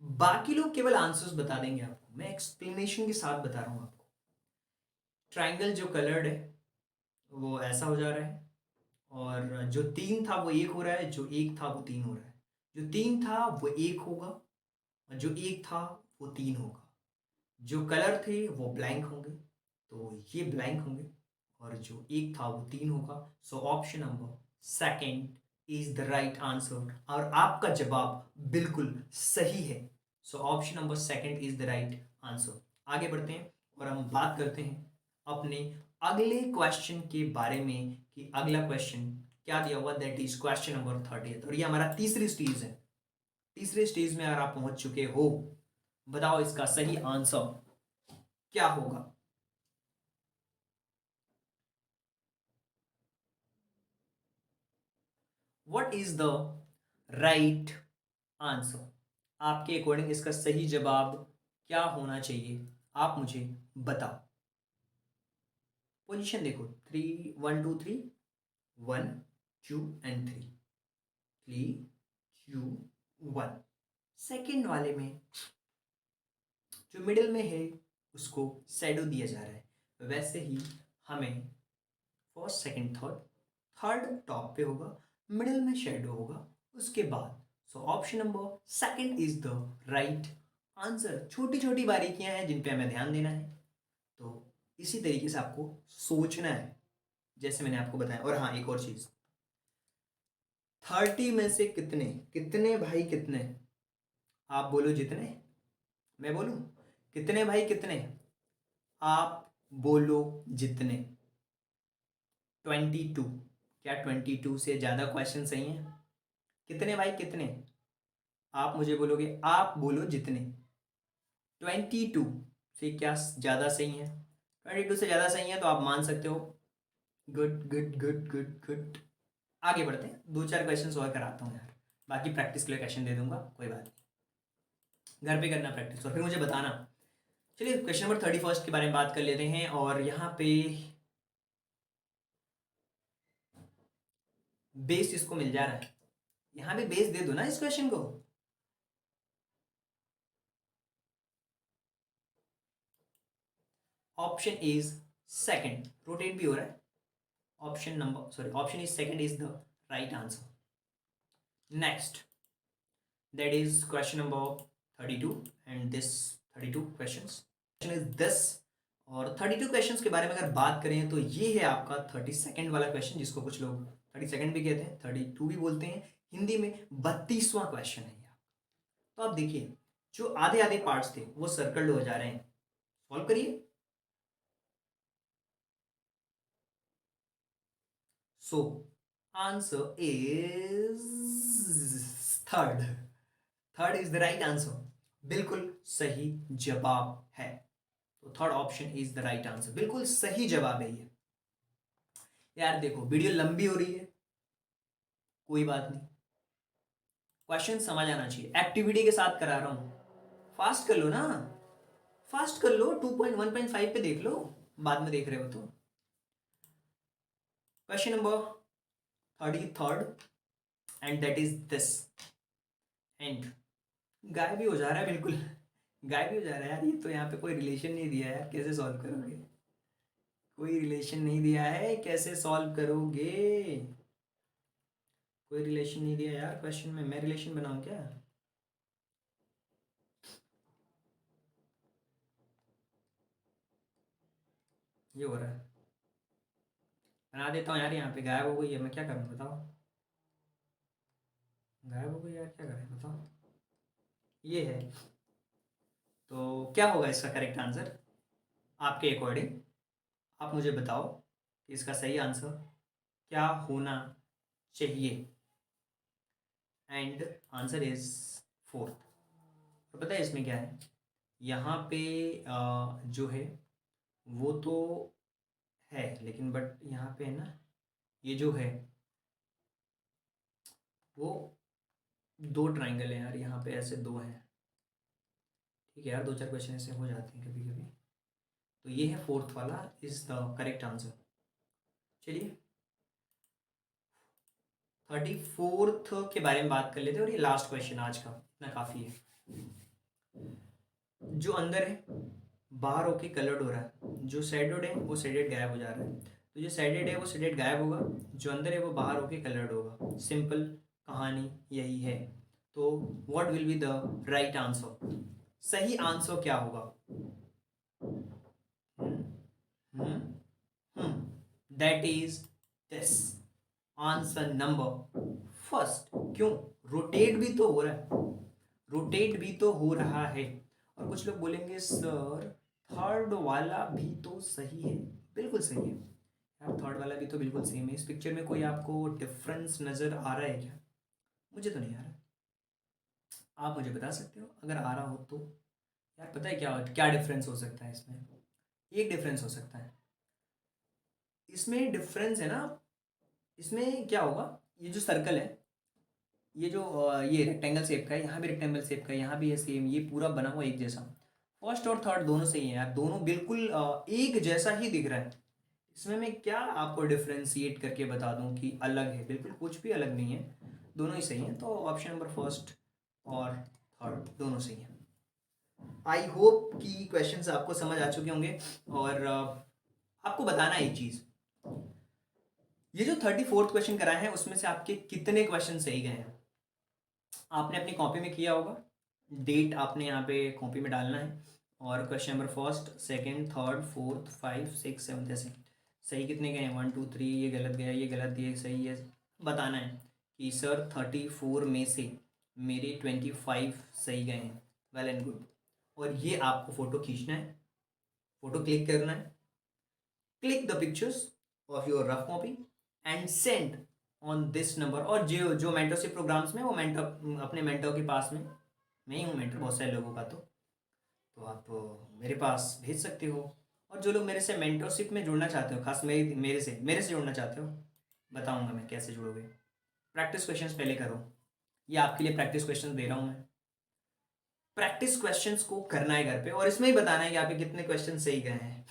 बाकी लोग केवल आंसर्स बता देंगे आपको, मैं एक्सप्लेनेशन के साथ बता रहा हूं आपको। ट्राइंगल जो कलर्ड है वो ऐसा हो जा रहा है, और जो तीन था वो एक हो रहा है, जो एक था वो तीन हो रहा है। जो तीन था वो एक होगा, और जो एक था वो तीन होगा। जो कलर थे वो ब्लैंक होंगे, तो ये ब्लैंक होंगे, और जो एक था वो तीन होगा। So option number second is the right answer, और आपका जवाब बिल्कुल सही है। So option number second is the right answer. आगे बढ़ते हैं और हम बात करते हैं अपने अगले क्वेश्चन के बारे में कि अगला क्वेश्चन क्या दिया हुआ, दैट इज क्वेश्चन नंबर 30, और ये हमारा तीसरी स्टेज है। तीसरे स्टेज में अगर आप पहुंच चुके हो, बताओ इसका सही आंसर क्या होगा। What is the right answer? आपके अकॉर्डिंग इसका सही जवाब क्या होना चाहिए, आप मुझे बताओ। पोजीशन देखो, 3 1 2 3, 1 2 एंड 3, 3 2 1। सेकेंड वाले में जो मिडिल में है उसको शैडो दिया जा रहा है, वैसे ही हमें first second third, third top पे होगा, मिडिल में शेडो होगा, उसके बाद। So option number second is the right answer. छोटी छोटी बारीकियां हैं जिन पे हमें ध्यान देना है, तो इसी तरीके से आपको सोचना है जैसे मैंने आपको बताया। और हाँ, एक और चीज, 30 में से कितने, कितने भाई कितने, आप बोलो जितने, मैं बोलूं कितने भाई कितने, आप बोलो जितने। 22। क्या 22 से ज्यादा क्वेश्चन सही है? कितने भाई कितने, आप मुझे बोलोगे, आप बोलो जितने। 22 से क्या ज्यादा सही है? 22 से ज्यादा सही है तो आप मान सकते हो। Good good good good good. आगे बढ़ते हैं, दो चार क्वेश्चन और कराता हूँ यार, बाकी प्रैक्टिस के लिए क्वेश्चन दे दूंगा, कोई बात नहीं, घर पे करना प्रैक्टिस और फिर मुझे बताना। चलिए क्वेश्चन नंबर 31 के बारे में बात कर लेते हैं, और यहाँ पे बेस इसको मिल जा रहा है, यहाँ पे बेस दे दो ना इस क्वेश्चन को। ऑप्शन इज सेकंड, रोटेट भी हो रहा है। Option number sorry option is second is the right answer. Next, that is question number 32, and this 32 questions, question is this. और 32 क्वेश्चंस के बारे में अगर बात करें तो ये है आपका 32nd वाला क्वेश्चन, जिसको कुछ लोग 32nd भी कहते हैं, 32 भी बोलते हैं। हिंदी में 32वां क्वेश्चन है ये। तो आप देखिए, जो आधे आधे पार्ट्स थे वो सर्कल्ड हो जा रहे हैं, सॉल्व करिए। So answer is third, third is the right answer, बिल्कुल सही जवाब है। तो third option is the right answer, बिल्कुल सही जवाब है ये। यार देखो वीडियो लंबी हो रही है, कोई बात नहीं, क्वेश्चन समझ आना चाहिए, एक्टिविटी के साथ करा रहा हूं, फास्ट कर लो ना, फास्ट कर लो, 2.1.5 पे देख लो, बाद में देख रहे हो तो। Question number 33, and that is this. And गायब भी हो जा रहा है बिल्कुल, गायब भी हो जा रहा है यार, ये तो यहाँ पे कोई रिलेशन नहीं दिया है यार, कैसे सॉल्व करोगे? कोई रिलेशन नहीं दिया है, कैसे सॉल्व करोगे? कोई रिलेशन नहीं दिया यार क्वेश्चन में, मैं रिलेशन बनाऊं क्या? ये हो रहा है, बना देता हूँ यार, यहाँ पे गायब हो गई है, मैं क्या करूँ बताओ? गायब हो गई यार, क्या करें बताओ? ये है, तो क्या होगा इसका करेक्ट आंसर आपके अकॉर्डिंग? आप मुझे बताओ कि इसका सही आंसर क्या होना चाहिए। And answer is fourth. तो पता है इसमें क्या है, यहाँ पे जो है वो तो है, लेकिन बट यहाँ पे है ना, ये जो है वो दो ट्राइंगल है यार, यहाँ पे ऐसे दो हैं। ठीक है यार, दो चार क्वेश्चन ऐसे हो जाते हैं कभी कभी, तो ये है फोर्थ वाला इज द करेक्ट आंसर। चलिए 34th के बारे में बात कर लेते हैं और ये लास्ट क्वेश्चन आज का, इतना काफ़ी है। जो अंदर है बाहर होके कलर्ड हो रहा है, जो शेडेड है वो शेडेड गायब हो जा रहा है। तो जो शेडेड है वो शेडेड गायब होगा, जो अंदर है वो बाहर होके कलर्ड होगा। सिंपल कहानी यही है। तो what will be the right answer? सही आंसर क्या होगा? That is this answer number first. क्यों? रोटेट भी तो हो रहा है, रोटेट भी तो हो रहा है। और कुछ लोग बोलेंगे सर थर्ड वाला भी तो सही है। बिल्कुल सही है यार, थर्ड वाला भी तो बिल्कुल सेम है। इस पिक्चर में कोई आपको डिफरेंस नज़र आ रहा है क्या? मुझे तो नहीं आ रहा, आप मुझे बता सकते हो अगर आ रहा हो तो। यार पता है क्या क्या डिफरेंस हो सकता है इसमें? एक डिफरेंस हो सकता है इसमें, डिफरेंस है ना। इसमें क्या होगा, ये जो सर्कल है, ये जो ये रेक्टेंगल शेप का है, यहाँ भी रेक्टेंगल शेप का है, यहाँ भी है सेम, ये पूरा बना हुआ एक जैसा। फर्स्ट और थर्ड दोनों सही है यार, दोनों बिल्कुल एक जैसा ही दिख रहा है। इसमें मैं क्या आपको डिफ्रेंशिएट करके बता दूं कि अलग है? बिल्कुल कुछ भी अलग नहीं है, दोनों ही सही हैं। तो ऑप्शन नंबर फर्स्ट और थर्ड दोनों सही हैं। आई होप कि क्वेश्चंस आपको समझ आ चुके होंगे। और आपको बताना है एक चीज़, ये जो 34th क्वेश्चन कराए हैं उसमें से आपके कितने क्वेश्चन सही गए हैं? आपने अपनी कॉपी में किया होगा, डेट आपने यहाँ पे कॉपी में डालना है, और question number first second third fourth 5 6 7 ऐसे सही कितने गए हैं, 1 2 3, ये गलत गया, ये गलत, ये सही है। बताना है कि सर 34 में से मेरे 25 सही गए हैं। Well and good. और ये आपको फ़ोटो खींचना है, फ़ोटो क्लिक करना है, click the pictures of your rough copy and send on this number. और जो जो मेंटरशिप प्रोग्राम्स में वो मेंटर अपने मेंटर के पास में, मैं ही हूँ मेंटर बहुत सारे लोगों का, तो आप मेरे पास भेज सकते हो। और जो लोग मेरे से मेंटरशिप में जुड़ना चाहते हो, खास मेरे से जुड़ना चाहते हो, बताऊंगा मैं कैसे जुड़ोगे। प्रैक्टिस क्वेश्चंस पहले करो, ये आपके लिए प्रैक्टिस क्वेश्चंस दे रहा हूँ मैं। प्रैक्टिस क्वेश्चंस को करना है घर पे, और इसमें ही बताना है कि आपके कितने क्वेश्चन सही गए हैं।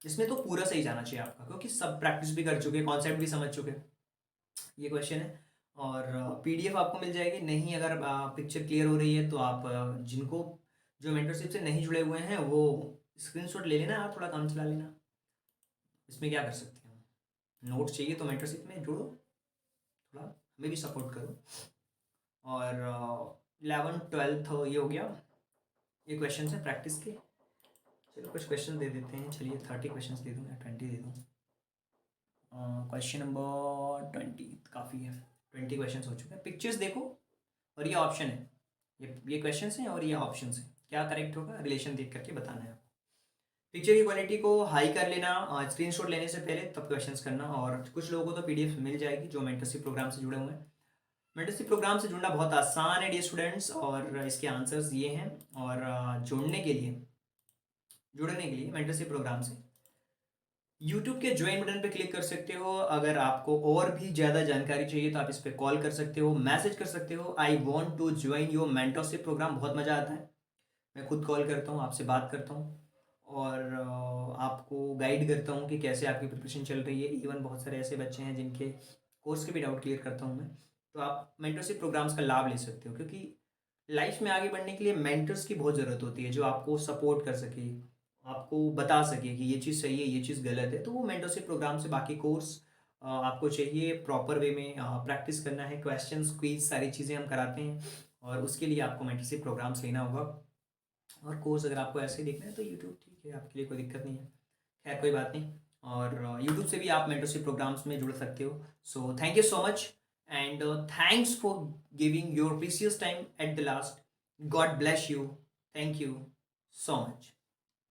इसमें तो पूरा सही जाना चाहिए आपका, क्योंकि सब प्रैक्टिस भी कर चुके, कॉन्सेप्ट भी समझ चुके। ये क्वेश्चन है, और पीडीएफ आपको मिल जाएगी। नहीं अगर पिक्चर क्लियर हो रही है तो आप जिनको जो मेंटरशिप से नहीं जुड़े हुए हैं वो स्क्रीनशॉट ले लेना, आप थोड़ा काम चला लेना। इसमें क्या कर सकते हैं, नोट चाहिए तो मेंटरशिप में जुड़ो, थोड़ा हमें भी सपोर्ट करो। और 11th 12th ये हो गया, ये क्वेश्चन है प्रैक्टिस के। चलो कुछ क्वेश्चन दे देते हैं, चलिए 30 क्वेश्चन दे दूँ या 20 दे दूँ। क्वेश्चन नंबर 20 काफ़ी है, 20 क्वेश्चन हो चुके हैं। पिक्चर्स देखो और ये ऑप्शन है, ये क्वेश्चन हैं और ये ऑप्शन है, क्या करेक्ट होगा रिलेशन देख करके बताना है। पिक्चर की क्वालिटी को हाई कर लेना स्क्रीनशॉट लेने से पहले, तब क्वेश्चंस करना। और कुछ लोगों को तो पीडीएफ मिल जाएगी जो मेंटरशिप प्रोग्राम से जुड़े हुए हैं। मेंटरशिप प्रोग्राम से जुड़ना बहुत आसान है डियर स्टूडेंट्स, और इसके आंसर्स ये हैं। और जुड़ने के लिए मेंटरशिप प्रोग्राम से यूट्यूब के ज्वाइन बटन पे क्लिक कर सकते हो। अगर आपको और भी ज़्यादा जानकारी चाहिए तो आप इस पर कॉल कर सकते हो, मैसेज कर सकते हो, I want to join your mentorship programme. बहुत मज़ा आता है, मैं खुद कॉल करता हूँ, आपसे बात करता हूँ, और आपको गाइड करता हूँ कि कैसे आपकी प्रिपरेशन चल रही है। इवन बहुत सारे ऐसे बच्चे हैं जिनके कोर्स के भी डाउट क्लियर करता हूँ मैं। तो आप मेंटरशिप प्रोग्राम्स का लाभ ले सकते हो, क्योंकि लाइफ में आगे बढ़ने के लिए मेंटर्स की बहुत ज़रूरत होती है, जो आपको सपोर्ट कर सके, आपको बता सके कि ये चीज़ सही है, ये चीज़ गलत है। तो वो मेंटरशिप प्रोग्राम से बाकी कोर्स आपको चाहिए प्रॉपर वे में प्रैक्टिस करना है, क्वेश्चंस क्विज सारी चीज़ें हम कराते हैं, और उसके लिए आपको मेंटरशिप प्रोग्राम्स लेना होगा। और कोर्स अगर आपको ऐसे ही देखना है तो यूट्यूब ठीक है, आपके लिए कोई दिक्कत नहीं है। खैर कोई बात नहीं, और यूट्यूब से भी आप मेंटरशिप प्रोग्राम्स में जुड़ सकते हो। So thank you so much, and thanks for giving your precious time at the last. God bless you, thank you so much.